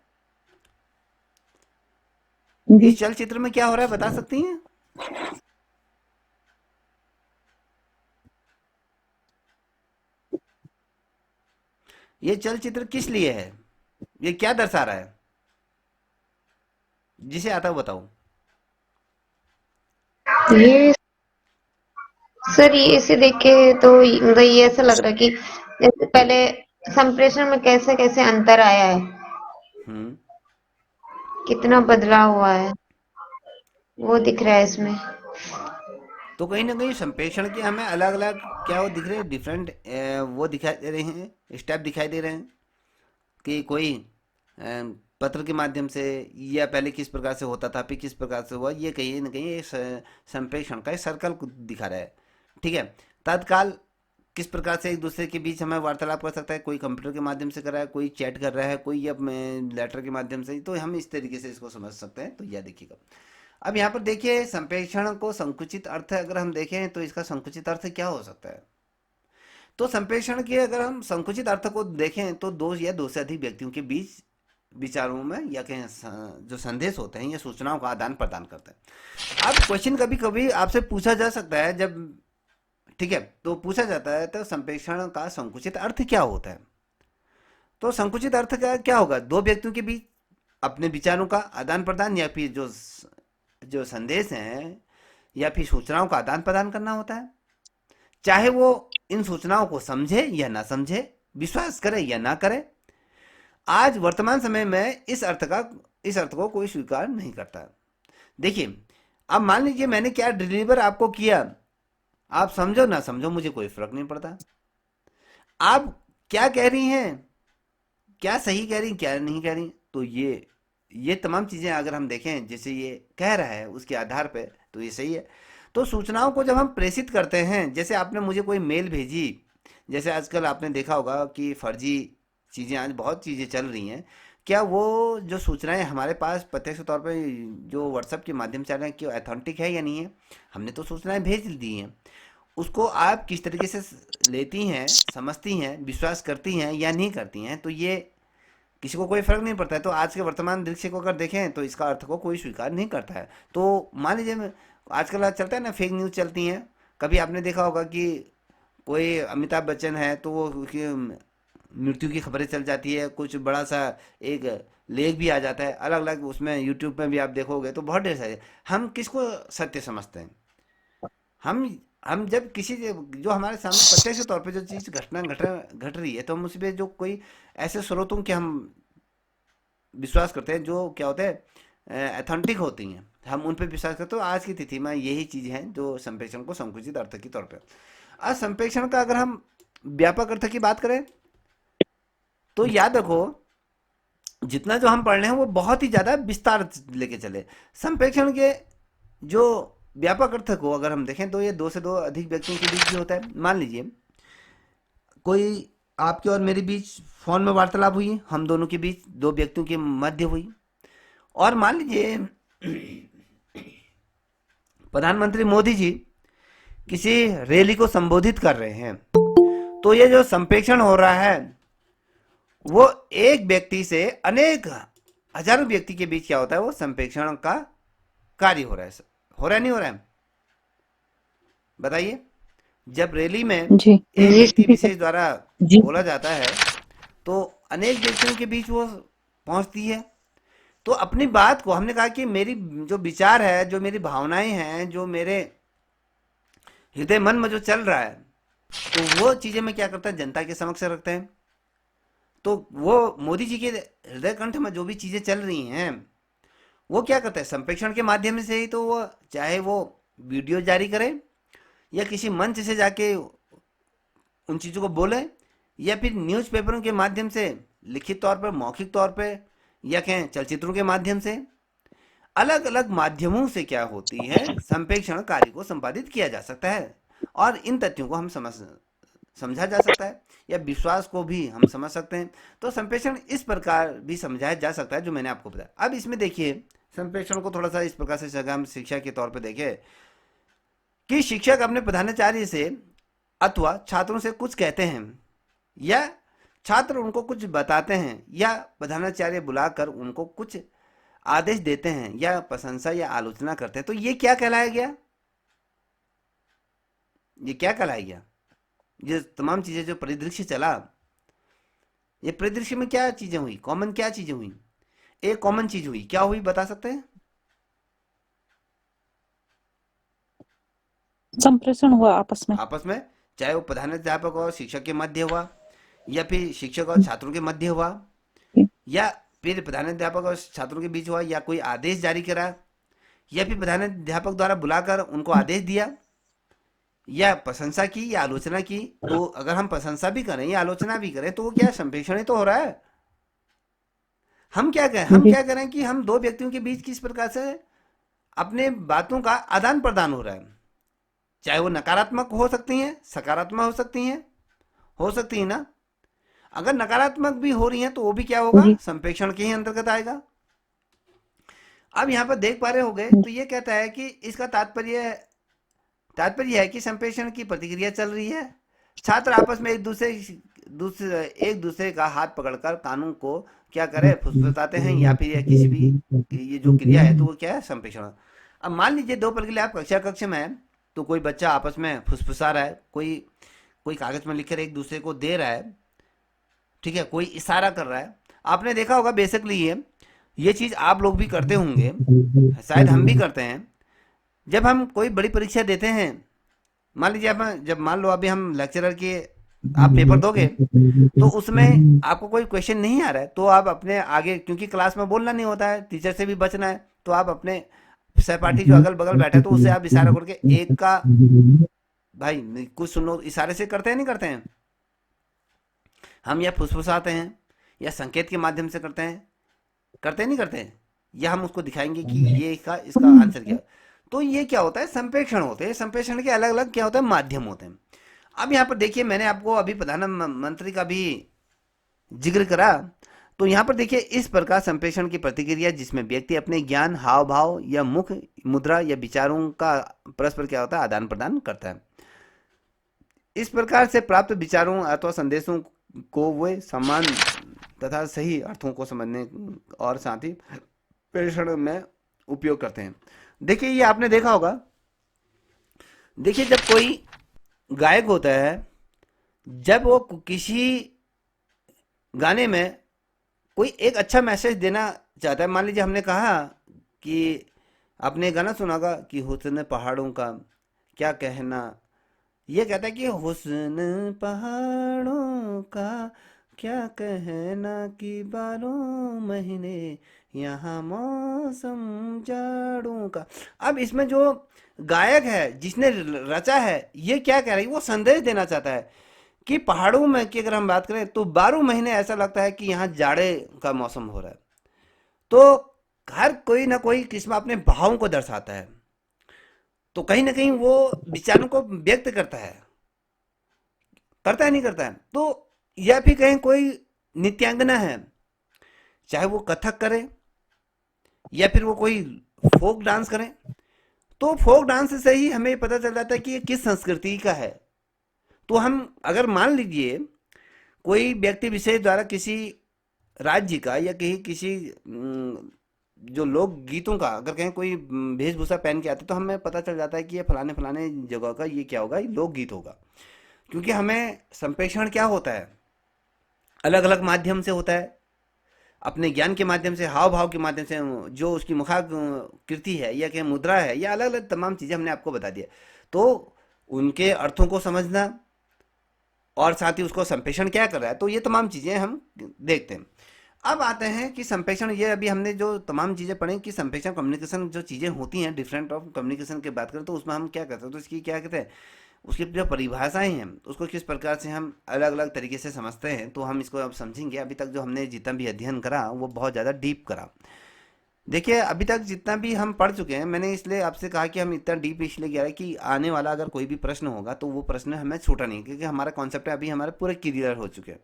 जी। इस चलचित्र में क्या हो रहा है बता सकती हैं? ये चलचित्र किस लिए है? ये क्या दर्शा रहा है? जिसे आता हो बताओ। ये सर ये इसे देख के तो मतलब ये ऐसा लग रहा है कि जैसे पहले संप्रेषण में कैसे कैसे अंतर आया है, हम्म। कितना बदलाव हुआ है, वो दिख रहा है इसमें। तो कहीं ना कहीं संप्रेषण के हमें अलग अलग क्या वो दिख रहे हैं, डिफरेंट वो दिखाई दे रहे हैं, स्टेप दिखाई दे रहे हैं कि कोई पत्र के माध्यम से, या पहले किस प्रकार से होता था फिर किस प्रकार से हुआ, ये कहीं ना कहीं एक संप्रेषण का एक सर्कल को दिखा रहा है, ठीक है? तत्काल किस प्रकार से एक दूसरे के बीच हमें वार्तालाप कर सकता है, कोई कंप्यूटर के माध्यम से कर रहा है, कोई चैट कर रहा है, कोई अब लेटर के माध्यम से, तो हम इस तरीके से इसको समझ सकते हैं। तो यह देखिएगा, अब यहाँ पर देखिए संप्रेषण को संकुचित अर्थ अगर हम देखें तो इसका संकुचित अर्थ क्या हो सकता है? तो संप्रेषण के अगर हम संकुचित अर्थ को देखें तो दो या दो से अधिक व्यक्तियों के बीच विचारों में या कहें जो संदेश होते हैं या सूचनाओं का आदान प्रदान करते हैं। अब क्वेश्चन कभी कभी आपसे पूछा जा सकता है, जब ठीक है तो पूछा जाता है तो संप्रेषण का संकुचित अर्थ क्या होता है? तो संकुचित अर्थ का क्या होगा? दो व्यक्तियों के बीच अपने विचारों का आदान प्रदान या फिर जो संदेश हैं या फिर सूचनाओं का आदान प्रदान करना होता है, चाहे वो इन सूचनाओं को समझे या ना समझे, विश्वास करे या ना करे। आज वर्तमान समय में इस अर्थ को कोई स्वीकार नहीं करता। देखिए, अब मान लीजिए मैंने क्या डिलीवर आपको किया, आप समझो ना समझो मुझे कोई फर्क नहीं पड़ता। आप क्या कह रही हैं, क्या सही कह रही, क्या नहीं कह रही, तो ये तमाम चीज़ें अगर हम देखें जैसे ये कह रहा है उसके आधार पे तो ये सही है। तो सूचनाओं को जब हम प्रेषित करते हैं, जैसे आपने मुझे कोई मेल भेजी, जैसे आजकल आपने देखा होगा कि फर्जी चीज़ें, आज बहुत चीज़ें चल रही हैं, क्या वो जो सूचनाएं हमारे पास प्रत्यक्ष तौर पे जो व्हाट्सएप के माध्यम से आ रहे हैं, क्या अथेंटिक है या नहीं है? हमने तो सूचनाएं भेज दी हैं, उसको आप किस तरीके से लेती हैं, समझती हैं, विश्वास करती हैं या नहीं करती हैं, तो ये किसी को कोई फर्क नहीं पड़ता है। तो आज के वर्तमान दृश्य को अगर देखें तो इसका अर्थ को कोई स्वीकार नहीं करता है। तो मान लीजिए आजकल चलता है ना, फेक न्यूज़ चलती हैं, कभी आपने देखा होगा कि कोई अमिताभ बच्चन है तो वो उसकी मृत्यु की खबरें चल जाती है, कुछ बड़ा सा एक लेख भी आ जाता है अलग अलग, उसमें यूट्यूब में भी आप देखोगे तो बहुत ढेर सारे। हम किसको सत्य समझते हैं? हम जब किसी जो हमारे सामने प्रत्यक्ष तौर पे जो चीज़ घट रही है तो हम उस पर जो कोई ऐसे स्रोतों के हम विश्वास करते हैं जो क्या होते हैं अथेंटिक होती हैं, हम उन पर विश्वास करते हैं। तो आज की तिथि में यही चीज़ है जो संप्रेषण को संकुचित अर्थ के तौर पे। आज संप्रेषण का अगर हम व्यापक अर्थ की बात करें तो याद रखो जितना जो हम पढ़ रहे हैं वो बहुत ही ज़्यादा विस्तार लेके चले। संप्रेषण के जो व्यापक अर्थ को अगर हम देखें तो ये दो से दो अधिक व्यक्तियों के बीच भी होता है। मान लीजिए कोई आपके और मेरे बीच फोन में वार्तालाप हुई, हम दोनों के बीच दो व्यक्तियों के मध्य हुई, और मान लीजिए प्रधानमंत्री मोदी जी किसी रैली को संबोधित कर रहे हैं, तो ये जो संप्रेषण हो रहा है वो एक व्यक्ति से अनेक हजारों व्यक्ति के बीच क्या होता है, वो संप्रेषण का कार्य हो रहा है। हो रहा है नहीं हो रहा है? बताइए। जब रैली में जी। एक व्यक्ति विशेष द्वारा जी। बोला जाता है तो अनेक व्यक्तियों के बीच वो पहुंचती है। तो अपनी बात को हमने कहा कि मेरी जो विचार है, जो मेरी भावनाएं हैं, जो मेरे हृदय मन में जो चल रहा है, तो वो चीजें मैं क्या करता है जनता के समक्ष रखते हैं। तो वो मोदी जी के हृदय कंठ में जो भी चीजें चल रही हैं वो क्या करता है संप्रेषण के माध्यम से ही, तो वो चाहे वो वीडियो जारी करे या किसी मंच से जाके उन चीज़ों को बोले या फिर न्यूज़पेपरों के माध्यम से लिखित तौर पर, मौखिक तौर पर, या कहें चलचित्रों के माध्यम से, अलग अलग माध्यमों से क्या होती है संप्रेषण कार्य को संपादित किया जा सकता है। और इन तथ्यों को हम समझा जा सकता है, या विश्वास को भी हम समझ सकते हैं। तो संप्रेषण इस प्रकार भी समझाया जा सकता है जो मैंने आपको बताया। अब इसमें देखिए संप्रेषण को थोड़ा सा इस प्रकार से अगर हम शिक्षा के तौर पर देखें कि शिक्षक अपने प्रधानाचार्य से अथवा छात्रों से कुछ कहते हैं, या छात्र उनको कुछ बताते हैं, या प्रधानाचार्य बुलाकर उनको कुछ आदेश देते हैं, या प्रशंसा या आलोचना करते हैं, तो ये क्या कहलाया गया? ये क्या कहलाया गया? ये तमाम चीजें जो परिदृश्य चला, ये परिदृश्य में क्या चीजें हुई? कॉमन क्या चीजें हुई? एक कॉमन चीज हुई, क्या हुई बता सकते हैं? संप्रेषण हुआ आपस में। आपस में, चाहे वो प्रधानाध्यापक और शिक्षक के मध्य हुआ, या फिर शिक्षक और छात्रों के मध्य हुआ, या फिर प्रधानाध्यापक और छात्रों के बीच हुआ, या कोई आदेश जारी करा, या फिर प्रधानाध्यापक द्वारा बुलाकर उनको आदेश दिया, या प्रशंसा की या आलोचना की। तो अगर हम प्रशंसा भी करें या आलोचना भी करें तो वो क्या संप्रेषण ही तो हो रहा है। हम क्या करें कि हम दो व्यक्तियों के बीच किस प्रकार से अपने बातों का आदान प्रदान हो रहा है, चाहे वो नकारात्मक हो सकती हैं, सकारात्मक हो सकती है ना। अगर नकारात्मक भी हो रही हैं तो वो भी क्या होगा? संप्रेषण के ही अंतर्गत आएगा। अब यहाँ पर देख पा रहे होंगे, तो ये कहता है कि इसका तात्पर्य है कि संप्रेषण की प्रतिक्रिया चल रही है। छात्र आपस में एक दूसरे का हाथ पकड़कर कानों को क्या करे? फुसफुसाते हैं, या फिर या किसी भी ये जो क्रिया है तो वो क्या है? संप्रेषण। अब मान लीजिए 2 पल के लिए आप कक्षा में है, तो कोई बच्चा आपस में फुसफुसा रहा है, कोई कागज में लिखकर एक दूसरे को दे रहा है, ठीक है, कोई इशारा कर रहा है। आपने देखा होगा बेसिकली ये चीज आप लोग भी करते होंगे, शायद हम भी करते हैं। जब हम कोई बड़ी परीक्षा देते हैं, मान लीजिए जब मान लो अभी हम लेक्चरर के आप पेपर दोगे, तो उसमें आपको कोई क्वेश्चन नहीं आ रहा है, तो आप अपने आगे, क्योंकि क्लास में बोलना नहीं होता है, टीचर से भी बचना है, तो आप अपने सहपाठी जो अगल बगल बैठे तो उससे आप इशारा करके एक का भाई कुछ सुन लो, इशारे से करते हैं नहीं करते हैं हम, या फुसफुसाते हैं, या संकेत के माध्यम से करते हैं नहीं करते हैं, या हम उसको दिखाएंगे कि ये इसका आंसर क्या। तो ये क्या होता है? संप्रेषण होते हैं। संप्रेषण के अलग अलग क्या होता है? माध्यम होते हैं। अब यहाँ पर देखिए मैंने आपको अभी प्रधानमंत्री का भी जिक्र करा, तो यहाँ पर देखिए इस प्रकार संप्रेषण की प्रतिक्रिया जिसमें व्यक्ति अपने ज्ञान, हाव भाव या मुख मुद्रा या विचारों का परस्पर क्या होता है? आदान प्रदान करता है। इस प्रकार से प्राप्त विचारों अथवा संदेशों को वे समान तथा सही अर्थों को समझने और साथ ही प्रेषण में उपयोग करते हैं। देखिए ये आपने देखा होगा, देखिए जब कोई गायक होता है, जब वो किसी गाने में कोई एक अच्छा मैसेज देना चाहता है, मान लीजिए हमने कहा कि आपने गाना सुना होगा कि हुस्न पहाड़ों का क्या कहना, ये कहता है कि हुस्न पहाड़ों का क्या कहना कि 12 महीने यहाँ मौसम जाड़ों का। अब इसमें जो गायक है जिसने रचा है, ये क्या कह रही है? वो संदेश देना चाहता है कि पहाड़ों में की अगर हम बात करें तो 12 महीने ऐसा लगता है कि यहाँ जाड़े का मौसम हो रहा है। तो हर कोई ना कोई किस्म अपने भावों को दर्शाता है, तो कहीं ना कहीं वो विचारों को व्यक्त करता है नहीं करता है। तो या फिर कहीं कोई नृत्यांगना है, चाहे वो कथक करे या फिर वो कोई फोक डांस करे, तो फोक डांस से ही हमें पता चल जाता है कि ये किस संस्कृति का है। तो हम अगर मान लीजिए कोई व्यक्ति विशेष द्वारा किसी राज्य का या किसी जो लोक गीतों का अगर कहीं कोई वेशभूषा पहन के आते, तो हमें पता चल जाता है कि ये फलाने फलाने जगह का ये क्या होगा? ये लोक गीत होगा। क्योंकि हमें संप्रेषण क्या होता है? अलग अलग माध्यम से होता है, अपने ज्ञान के माध्यम से, हाव भाव के माध्यम से, जो उसकी मुखाकृति है या क्या मुद्रा है, या अलग अलग तमाम चीज़ें हमने आपको बता दिया। तो उनके अर्थों को समझना और साथ ही उसको संप्रेषण क्या कर रहा है, तो ये तमाम चीज़ें हम देखते हैं। अब आते हैं कि संप्रेषण, ये अभी हमने जो तमाम चीज़ें पढ़ी कि संप्रेषण कम्युनिकेशन जो चीज़ें होती हैं, डिफरेंट ऑफ कम्युनिकेशन की बात करें तो उसमें हम क्या करते हैं, तो इसकी क्या कहते हैं, उसकी जो परिभाषाएं हैं उसको किस प्रकार से हम अलग अलग तरीके से समझते हैं, तो हम इसको अब समझेंगे। अभी तक जो हमने जितना भी अध्ययन करा वो बहुत ज़्यादा डीप करा। देखिए अभी तक जितना भी हम पढ़ चुके हैं, मैंने इसलिए आपसे कहा कि हम इतना डीप इसलिए गया है कि आने वाला अगर कोई भी प्रश्न होगा तो वो प्रश्न हमें छूटा नहीं, क्योंकि हमारा कॉन्सेप्ट अभी हमारे पूरे क्लियर हो चुके हैं।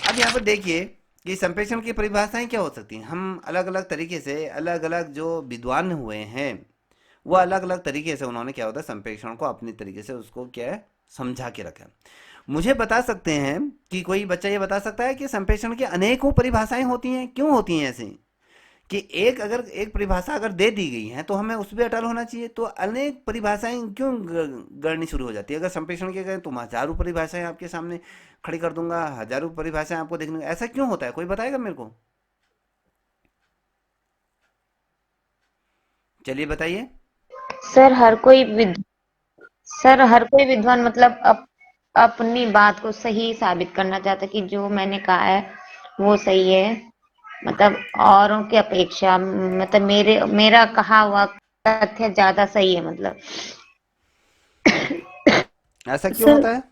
अब यहाँ पर देखिए कि संप्रेषण की परिभाषाएं क्या हो सकती हैं। हम अलग अलग तरीके से, अलग अलग जो विद्वान हुए हैं वो अलग अलग तरीके से उन्होंने क्या होता है संप्रेषण को अपनी तरीके से उसको क्या है समझा के रखा है। मुझे बता सकते हैं कि कोई बच्चा ये बता सकता है कि संप्रेषण की अनेकों परिभाषाएं होती हैं, क्यों होती हैं ऐसे कि एक परिभाषा अगर दे दी गई है तो हमें उस पर अटल होना चाहिए, तो अनेक परिभाषाएं क्यों गढ़नी शुरू हो जाती है। अगर संप्रेषण की करें तो मैं हजारों परिभाषाएं आपके सामने खड़ी कर दूंगा, हजारों परिभाषाएं आपको देखने को, ऐसा क्यों होता है, कोई बताएगा मेरे को? चलिए बताइए। सर हर कोई विद सर हर कोई विद्वान मतलब अपनी बात को सही साबित करना चाहता है कि जो मैंने कहा है वो सही है, मतलब औरों की अपेक्षा, मतलब मेरा कहा हुआ तथ्य ज्यादा सही है मतलब। ऐसा क्यों सर होता है?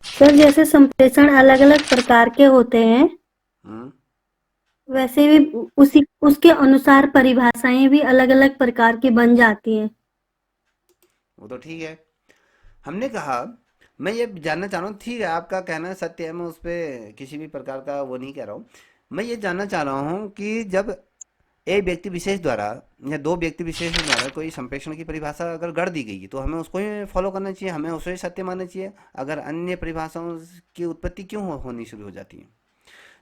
सर जैसे संप्रेषण अलग अलग प्रकार के होते हैं, हम्म वैसे भी उसी उसके अनुसार परिभाषाएं भी अलग अलग प्रकार की बन जाती हैं। वो तो ठीक है। हमने कहा, मैं ये जानना चाह रहा हूँ, ठीक है आपका कहना सत्य है, मैं उस पर किसी भी प्रकार का वो नहीं कह रहा हूँ। मैं ये जानना चाह रहा हूँ कि जब एक व्यक्ति विशेष द्वारा या दो व्यक्ति विशेष द्वारा कोई संप्रेषण की परिभाषा अगर गढ़ दी गई है तो हमें उसको ही फॉलो करना चाहिए, हमें उसे ही सत्य मानना चाहिए। अगर अन्य परिभाषाओं की उत्पत्ति क्यों होनी शुरू हो जाती है?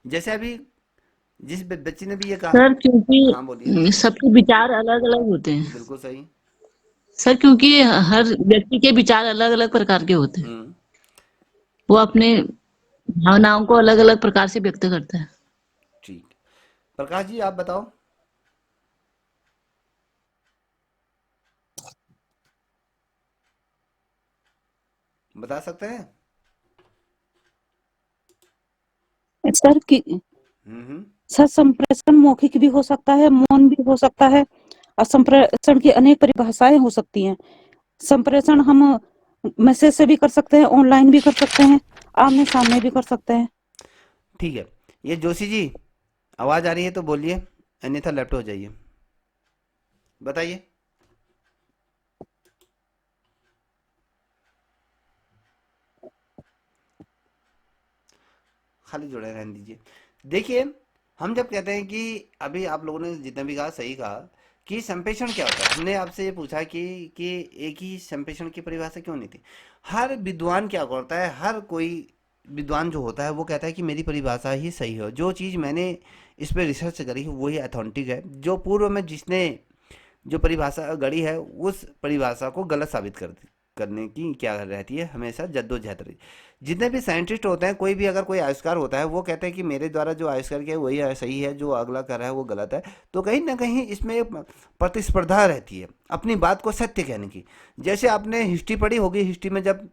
जैसे अभी जिस बच्ची ने भी ये कहा। सर क्योंकि हाँ बोलिए। सबके विचार अलग अलग होते हैं। बिल्कुल सही। सर क्योंकि हर व्यक्ति के विचार अलग अलग प्रकार के होते हैं, हम्म वो अपने भावनाओं को अलग अलग प्रकार से व्यक्त करता है। ठीक। प्रकाश जी आप बताओ। बता सकते हैं? सर की हम्म। सर संप्रेषण मौखिक भी हो सकता है, मौन भी हो सकता है, और संप्रेषण की अनेक परिभाषाएं हो सकती हैं। संप्रेषण हम मैसेज से भी कर सकते हैं, ऑनलाइन भी कर सकते हैं, आमने सामने भी कर सकते हैं। ठीक है। ये जोशी जी आवाज आ रही है तो बोलिए, अन्यथा लेफ्ट हो जाइए। बताइए। खाली जुड़े रहने दीजिए। देखिए हम जब कहते हैं कि अभी आप लोगों ने जितना भी कहा सही कहा कि संप्रेषण क्या होता है, हमने आपसे ये पूछा कि एक ही संप्रेषण की परिभाषा क्यों नहीं थी। हर विद्वान क्या करता है, हर कोई विद्वान जो होता है वो कहता है कि मेरी परिभाषा ही सही है, जो चीज़ मैंने इस पर रिसर्च करी है वही अथेंटिक है, जो पूर्व में जिसने जो परिभाषा गढ़ी है उस परिभाषा को गलत साबित करने की क्या रहती है हमेशा जद्दोजहद रही। जितने भी साइंटिस्ट होते हैं, कोई भी अगर कोई आविष्कार होता है वो कहते हैं कि मेरे द्वारा जो आविष्कार किया है वही सही है, जो अगला कर रहा है वो गलत है। तो कहीं ना कहीं इसमें एक प्रतिस्पर्धा रहती है अपनी बात को सत्य कहने की। जैसे आपने हिस्ट्री पढ़ी होगी, हिस्ट्री में जब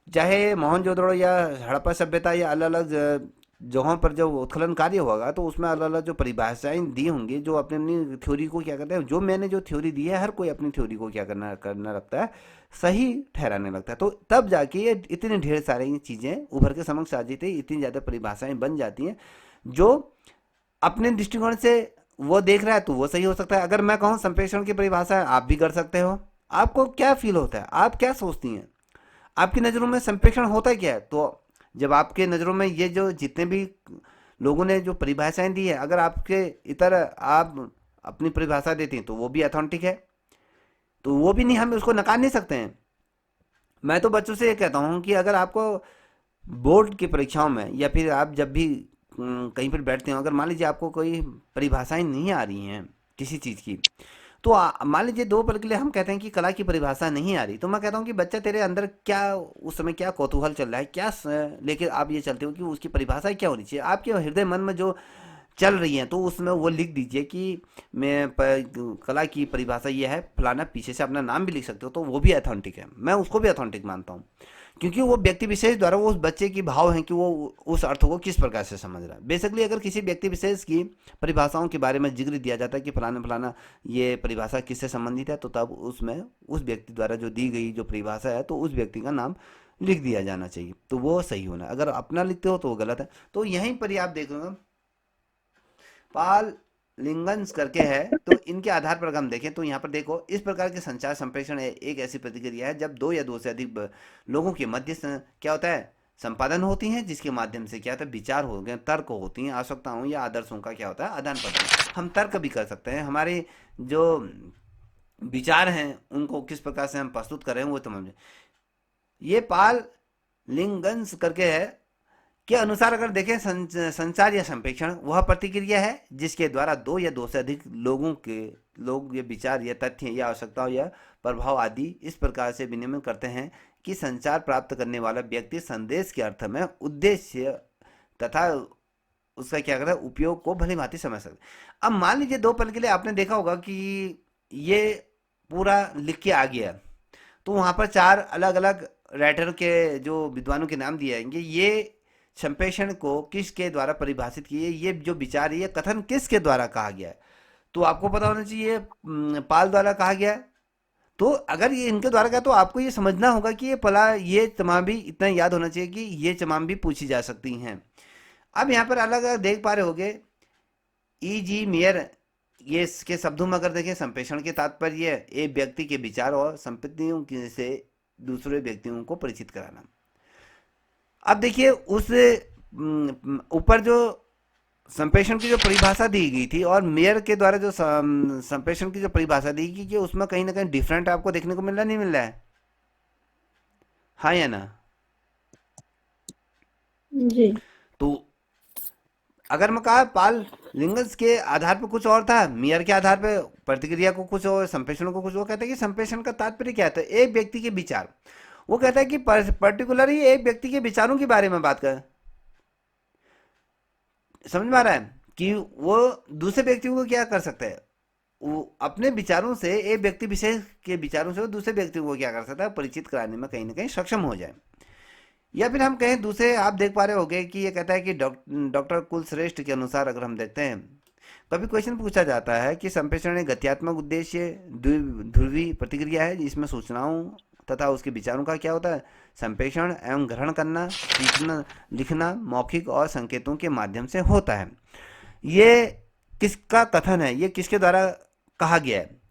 चाहे मोहनजोदड़ो या हड़प्पा सभ्यता या अलग अलग जगहों पर जब उत्खनन कार्य होगा तो उसमें अलग अलग जो परिभाषाएं दी होंगी, जो अपनी अपनी थ्योरी को क्या करते हैं, जो मैंने जो थ्योरी दी है हर कोई अपनी थ्योरी को क्या करना करना लगता है, सही ठहराने लगता है। तो तब जाके ये इतनी ढेर सारी चीज़ें उभर के समक्ष आ जाती है, इतनी ज़्यादा परिभाषाएं बन जाती हैं। जो अपने दृष्टिकोण से वो देख रहा है तो वो सही हो सकता है। अगर मैं कहूँ संप्रेषण की परिभाषा आप भी कर सकते हो, आपको क्या फील होता है, आप क्या सोचती हैं, आपकी नज़रों में संप्रेषण होता क्या है? तो जब आपके नज़रों में ये जो जितने भी लोगों ने जो परिभाषाएं दी है, अगर आपके इतर आप अपनी परिभाषा देती हैं तो वो भी अथेंटिक है, तो वो भी नहीं, हम उसको नकार नहीं सकते हैं। मैं तो बच्चों से ये कहता हूँ कि अगर आपको बोर्ड की परीक्षाओं में या फिर आप जब भी कहीं पर बैठते हो, अगर मान लीजिए आपको कोई परिभाषाएं नहीं आ रही हैं किसी चीज़ की, तो मान लीजिए दो पल के लिए हम कहते हैं कि कला की परिभाषा नहीं आ रही, तो मैं कहता हूँ कि बच्चा तेरे अंदर क्या उस समय क्या कौतूहल चल रहा है, क्या लेके आप ये चलते हो कि उसकी परिभाषा क्या होनी चाहिए आपके हृदय मन में जो चल रही है, तो उसमें वो लिख दीजिए कि कला की परिभाषा ये है फलाना, पीछे से अपना नाम भी लिख सकते हो, तो वो भी अथेंटिक है, मैं उसको भी अथेंटिक मानता हूँ। क्योंकि वो व्यक्ति विशेष द्वारा वो उस बच्चे की भाव है कि वो उस अर्थ को किस प्रकार से समझ रहा है। बेसिकली अगर किसी व्यक्ति विशेष की परिभाषाओं के बारे में जिक्र दिया जाता है कि फलाना फलाना ये परिभाषा किससे संबंधित है, तो तब उसमें उस व्यक्ति द्वारा जो दी गई जो परिभाषा है तो उस व्यक्ति का नाम लिख दिया जाना चाहिए, तो वो सही होना। अगर अपना लिखते हो तो वो गलत है। तो यहीं पर ही आप देख लो, पाल लिंगन्स करके है, तो इनके आधार पर अगर हम देखें तो यहाँ पर देखो, इस प्रकार के संचार संप्रेषण एक ऐसी प्रतिक्रिया है जब दो या दो से अधिक लोगों के मध्य क्या होता है, संपादन होती हैं, जिसके माध्यम से क्या होता है, विचार हो गए, तर्क होती हैं, आवश्यकताओं या आदर्शों का क्या होता है, आदान प्रदान। हम तर्क भी कर सकते हैं, हमारे जो विचार हैं उनको किस प्रकार से हम प्रस्तुत करें वो समझ। ये पाल लिंगन्स करके है के अनुसार अगर देखें, संचार या संप्रेषण वह प्रतिक्रिया है जिसके द्वारा दो या दो से अधिक लोग ये विचार या तथ्य या आवश्यकताओं या प्रभाव आदि इस प्रकार से विनिमय करते हैं कि संचार प्राप्त करने वाला व्यक्ति संदेश के अर्थ में उद्देश्य तथा उसका क्या करता है, उपयोग को भली भांति समझ सकते। अब मान लीजिए 2 पल के लिए आपने देखा होगा कि ये पूरा लिख के आ गया, तो वहां पर 4 अलग अलग राइटर के जो विद्वानों के नाम दिए जाएंगे, ये संप्रेषण को किसके द्वारा परिभाषित किए, ये जो विचार है ये कथन किसके द्वारा कहा गया है, तो आपको पता होना चाहिए पाल द्वारा कहा गया है। तो अगर ये इनके द्वारा कहा तो आपको ये समझना होगा कि ये तमाम भी इतना याद होना चाहिए कि ये तमाम भी पूछी जा सकती हैं। अब यहाँ पर अलग अलग देख पा रहे होगे, E.G. मेयर, ये इसके शब्दों में अगर देखें, संप्रेषण के तात्पर्य एक व्यक्ति के विचार और संपत्तियों से दूसरे व्यक्तियों को परिचित कराना। अब देखिए उस ऊपर जो संप्रेषण की जो परिभाषा दी गई थी और मेयर के द्वारा जो संप्रेषण की जो परिभाषा दी गई कि उसमें कहीं ना कहीं डिफरेंट आपको देखने को मिल रहा, नहीं मिल रहा है, हाँ या ना? जी। तो अगर मैं कहा पाल लिंगन्स के आधार पर कुछ और था, मेयर के आधार पर प्रतिक्रिया को कुछ और, संप्रेषण को कुछ, वो कहते हैं कि संप्रेषण का तात्पर्य क्या था, एक व्यक्ति के विचार, वो कहता है कि पर्टिकुलरली एक व्यक्ति के विचारों के बारे में बात कर, समझ में आ रहा है कि वो दूसरे व्यक्तियों को क्या कर सकता है, वो अपने विचारों से, एक व्यक्ति विशेष के विचारों से वो दूसरे व्यक्तियों को क्या कर सकता है, परिचित कराने में कहीं ना कहीं सक्षम हो जाए। या फिर हम कहें दूसरे, आप देख पा रहे होंगे कि ये कहता है कि डॉक्टर कुलश्रेष्ठ के अनुसार अगर हम देखते हैं, कभी क्वेश्चन पूछा जाता है कि संप्रेषण एक गत्यात्मक उद्देश्य ध्रुवी प्रतिक्रिया है जिसमें सूचनाओं तथा उसके विचारों का क्या होता है, संप्रेषण एवं ग्रहण करना, सीखना, लिखना, मौखिक और संकेतों के माध्यम से होता है। ये किसका कथन है, ये किसके द्वारा कहा गया है?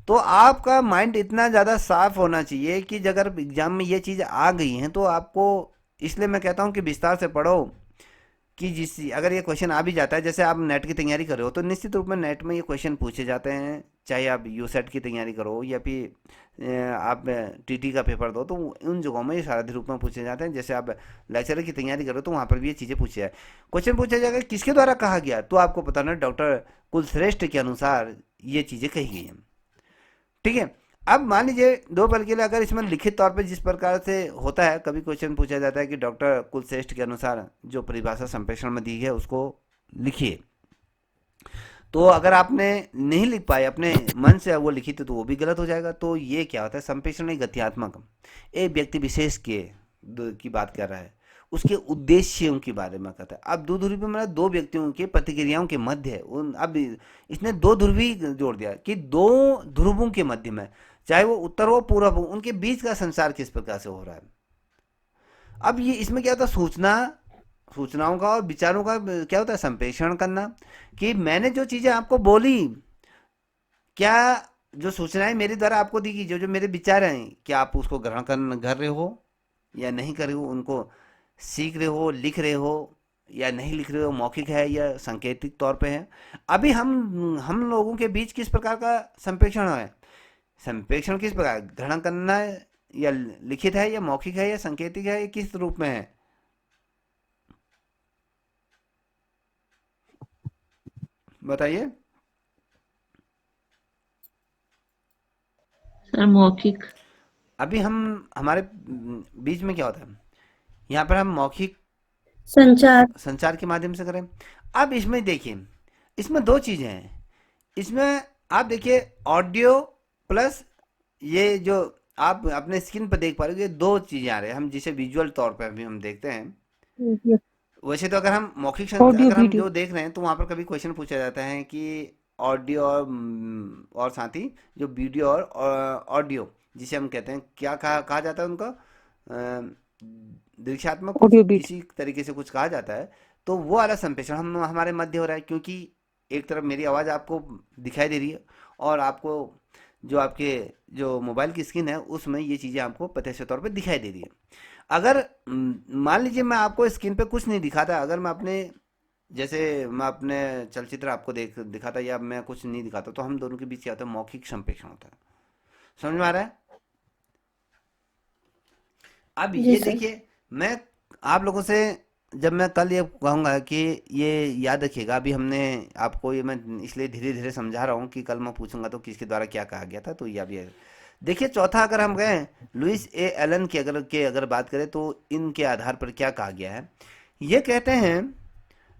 तो आपका माइंड इतना ज़्यादा साफ होना चाहिए कि अगर एग्जाम में ये चीज़ आ गई हैं तो आपको, इसलिए मैं कहता हूँ कि विस्तार से पढ़ो, कि अगर ये क्वेश्चन आ भी जाता है, जैसे आप नेट की तैयारी कर रहे हो तो निश्चित रूप में नेट में ये क्वेश्चन पूछे जाते हैं, चाहे आप यूसेट की तैयारी करो या फिर आप टीटी का पेपर दो, तो उन जगहों में ये सारे रूप में पूछे जाते हैं। जैसे आप लेक्चरर की तैयारी करो तो वहाँ पर भी ये चीज़ें पूछे जाए, क्वेश्चन पूछा जाएगा किसके द्वारा कहा गया, तो आपको पता ना डॉक्टर कुलश्रेष्ठ के अनुसार ये चीज़ें कही गई हैं, ठीक है। अब मान लीजिए 2 पल के लिए अगर इसमें लिखित तौर पे जिस प्रकार से होता है, कभी क्वेश्चन पूछा जाता है कि डॉक्टर कुलश्रेष्ठ के अनुसार जो परिभाषा संप्रेषण में दी है उसको लिखिए, तो अगर आपने नहीं लिख पाए, अपने मन से वो लिखी थी, तो वो भी गलत हो जाएगा। तो ये क्या होता है, संप्रेषण एक गत्यात्मक, एक व्यक्ति विशेष की बात कर रहा है, उसके उद्देश्यों के बारे में कहता है। अब 2 ध्रुवी पे मतलब 2 व्यक्तियों के प्रतिक्रियाओं के मध्य उन, अब इसने 2 ध्रुवी जोड़ दिया कि 2 ध्रुवों के मध्य में, चाहे वो उत्तर हो पूर्व हो, उनके बीच का संसार किस प्रकार से हो रहा है। अब ये इसमें क्या होता है, सूचनाओं का और विचारों का क्या होता है, संप्रेषण करना, कि मैंने जो चीजें आपको बोली, क्या जो सूचनाएं मेरे द्वारा आपको दी गई, जो मेरे विचार हैं, क्या आप उसको ग्रहण कर रहे हो या नहीं कर रहे हो, उनको सीख रहे हो, लिख रहे हो या नहीं लिख रहे हो, मौखिक है या सांकेतिक तौर पे है। अभी हम लोगों के बीच किस प्रकार का संप्रेषण है, संप्रेषण किस प्रकार, ग्रहण करना है या लिखित है या मौखिक है या सांकेतिक है, या किस रूप में है, बताइए। सर मौखिक। अभी हमारे बीच में क्या होता है, यहाँ पर हम मौखिक संचार के माध्यम से करें। अब इसमें देखिए, इसमें 2 चीजें हैं, इसमें आप देखिए ऑडियो प्लस ये जो आप अपने स्क्रीन पर देख पा रहे हो, ये 2 चीजें आ रही है, हम जिसे विजुअल तौर पर भी हम देखते हैं। वैसे तो अगर हम मौखिक ऑडियो अगर हम वीडियो। जो देख रहे हैं तो वहाँ पर कभी क्वेश्चन पूछा जाता है कि ऑडियो और साथ ही जो वीडियो और ऑडियो जिसे हम कहते हैं, क्या कहा जाता है उनको, दृश्यात्मक कुछ ऑडियो बीट। इसी तरीके से कुछ कहा जाता है, तो वो वाला संप्रेषण हम हमारे मध्य हो रहा है, क्योंकि एक तरफ मेरी आवाज़ आपको दिखाई दे रही है और आपको जो आपके जो मोबाइल की स्क्रीन है उसमें ये चीज़ें आपको प्रत्यक्ष तौर पे दिखाई दे रही है। अगर मान लीजिए मैं आपको स्क्रीन पे कुछ नहीं दिखाता, अगर मैं अपने जैसे मैं अपने चलचित्र आपको दिखाता या मैं कुछ नहीं दिखाता, तो हम दोनों के बीच क्या होता है, मौखिक संप्रेषण होता है। समझ में आ रहा है? अब जी ये सर। देखिए, मैं आप लोगों से जब मैं कल ये कहूँगा कि ये याद रखिएगा, अभी हमने आपको ये मैं इसलिए धीरे धीरे समझा रहा हूँ कि कल मैं पूछूंगा तो किसके द्वारा क्या कहा गया था, तो ये अभी देखिए। चौथा अगर हम गए लुइस ए एलन की अगर बात करें तो इनके आधार पर क्या कहा गया है, ये कहते हैं,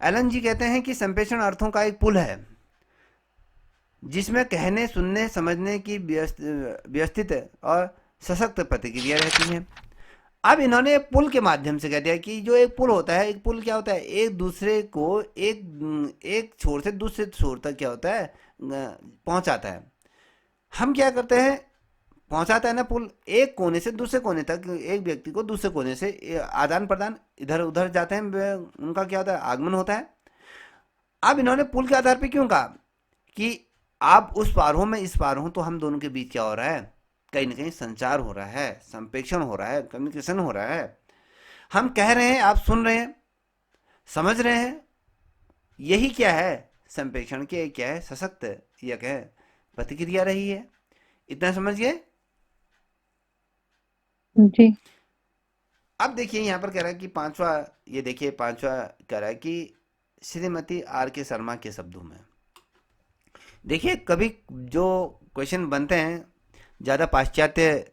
एलन जी कहते हैं कि संप्रेषण अर्थों का एक पुल है जिसमें कहने, सुनने, समझने की व्यवस्थित और सशक्त प्रतिक्रिया रहती है। अब इन्होंने पुल के माध्यम से कह दिया कि जो एक पुल होता है, एक पुल क्या होता है, एक दूसरे को एक छोर से दूसरे छोर तक क्या होता है, पहुंचाता है। हम क्या करते हैं, पहुंचाता है ना पुल, एक कोने से दूसरे कोने तक एक व्यक्ति को दूसरे कोने से आदान प्रदान इधर उधर जाते हैं, उनका क्या होता है, आगमन होता है। अब इन्होंने पुल के आधार पर क्यों कहा कि आप उस पार हो मैं इस पार हूं, तो हम दोनों के बीच क्या हो रहा है, कहीं ना कहीं संचार हो रहा है, संप्रेषण हो रहा है, कम्युनिकेशन हो रहा है। हम कह रहे हैं, आप सुन रहे हैं, समझ रहे हैं, यही क्या है, संप्रेषण के क्या है, सशक्त या क्या है, प्रतिक्रिया रही है। इतना समझिए। जी। अब देखिए यहाँ पर कह रहा है कि पांचवा, ये देखिए पांचवा कह रहा है कि श्रीमती आर के शर्मा के शब्दों में, देखिए कभी जो क्वेश्चन बनते हैं ज़्यादा पाश्चात्य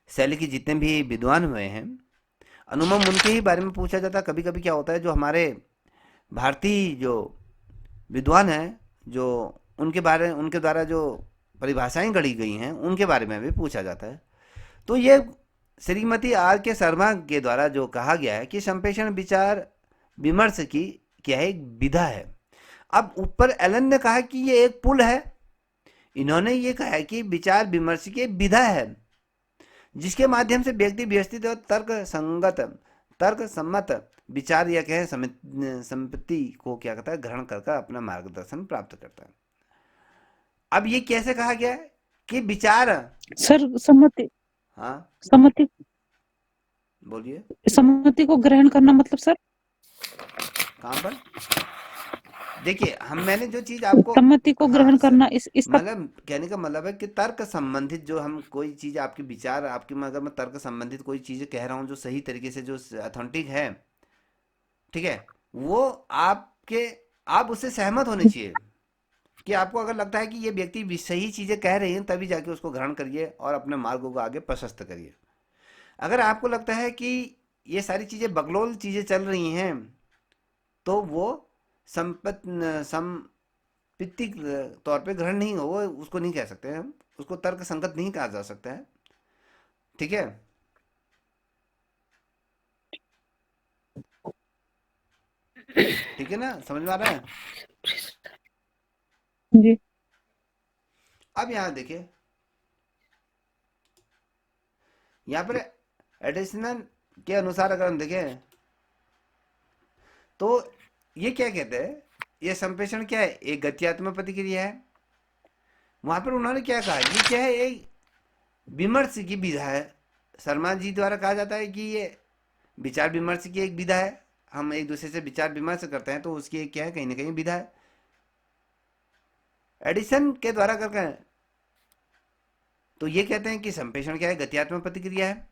शैली के जितने भी विद्वान हुए हैं, अनुमम उनके ही बारे में पूछा जाता है। कभी कभी क्या होता है, जो हमारे भारतीय जो विद्वान हैं, जो उनके द्वारा जो परिभाषाएं गढ़ी गई हैं उनके बारे में भी पूछा जाता है। तो ये श्रीमती आर के शर्मा के द्वारा जो कहा गया है कि संप्रेषण विचार विमर्श की क्या है, एक विधा है। अब ऊपर एलन ने कहा कि ये एक पुल है, इन्होंने ये कहा है कि विचार विमर्श की विधा है जिसके माध्यम से व्यक्ति व्यवस्थित और तर्क सम्मत विचार या कहें संपत्ति को क्या कहता है, ग्रहण कर अपना मार्गदर्शन प्राप्त करता है। अब ये कैसे कहा गया है कि विचार, सर सम्मति, हाँ सम्मति बोलिए, सम्मति को ग्रहण करना मतलब सर, कहाँ पर? देखिए मैंने जो चीज आपको, सम्मति को ग्रहण करना, इसका मतलब कहने का मतलब है कि तर्क संबंधित जो हम कोई चीज, आपके विचार, आपकी, अगर मैं तर्क संबंधित कोई चीज कह रहा हूँ जो सही तरीके से, जो ऑथेंटिक है, ठीक है, वो आप उससे सहमत होने चाहिए। कि आपको अगर लगता है कि ये व्यक्ति भी सही चीजें कह रहे हैं, तभी जाके उसको ग्रहण करिए और अपने मार्गों को आगे प्रशस्त करिए। अगर आपको लगता है कि ये सारी चीजें बकलोल चीजें चल रही हैं, तो वो संपत्तिक तौर पे ग्रहण नहीं हो, वो उसको नहीं कह सकते हम, उसको तर्क संगत नहीं कहा जा सकता है। ठीक है, ठीक है ना, समझ में आ रहा है? जी। अब यहाँ देखिए, यहाँ पर एडिशनल के अनुसार अगर हम देखें तो ये क्या कहते हैं, ये संप्रेषण क्या है, एक गत्यात्मक प्रतिक्रिया है। वहां पर उन्होंने क्या कहा, ये क्या है, एक विमर्श की विधा है। शर्मा जी द्वारा कहा जाता है कि ये विचार विमर्श की एक विधा है, हम एक दूसरे से विचार विमर्श करते हैं तो उसकी एक क्या है, कहीं ना कहीं विधा है। एडिसन के द्वारा करके तो ये कहते हैं कि संप्रेषण क्या है, गत्यात्मक प्रतिक्रिया है,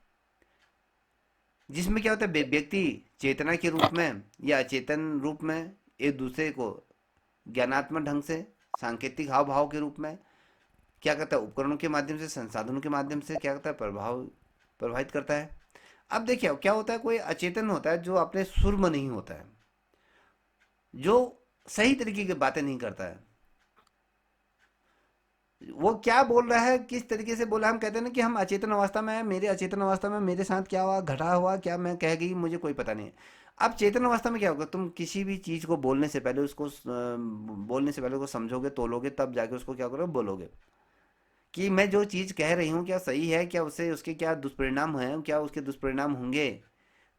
जिसमें क्या होता है, व्यक्ति चेतना के रूप में या अचेतन रूप में एक दूसरे को ज्ञानात्मक ढंग से, सांकेतिक हाव भाव के रूप में क्या करता है, उपकरणों के माध्यम से, संसाधनों के माध्यम से क्या करता है, प्रभावित करता है। अब देखिए क्या होता है, कोई अचेतन होता है जो अपने सुर में नहीं होता है, जो सही तरीके की बातें नहीं करता है, वो क्या बोल रहा है, किस तरीके से बोला, हम कहते हैं ना कि हम अचेतन अवस्था में है, मेरे अचेतन अवस्था में मेरे साथ क्या हुआ, घटा हुआ क्या, मैं कह गई, मुझे कोई पता नहीं। अब चेतन अवस्था में क्या होगा, तुम किसी भी चीज को बोलने से पहले उसको समझोगे, तोलोगे, तब जाके उसको क्या करोगे, बोलोगे कि मैं जो चीज कह रही हूँ क्या सही है, क्या उससे उसके क्या दुष्परिणाम है, क्या उसके दुष्परिणाम होंगे,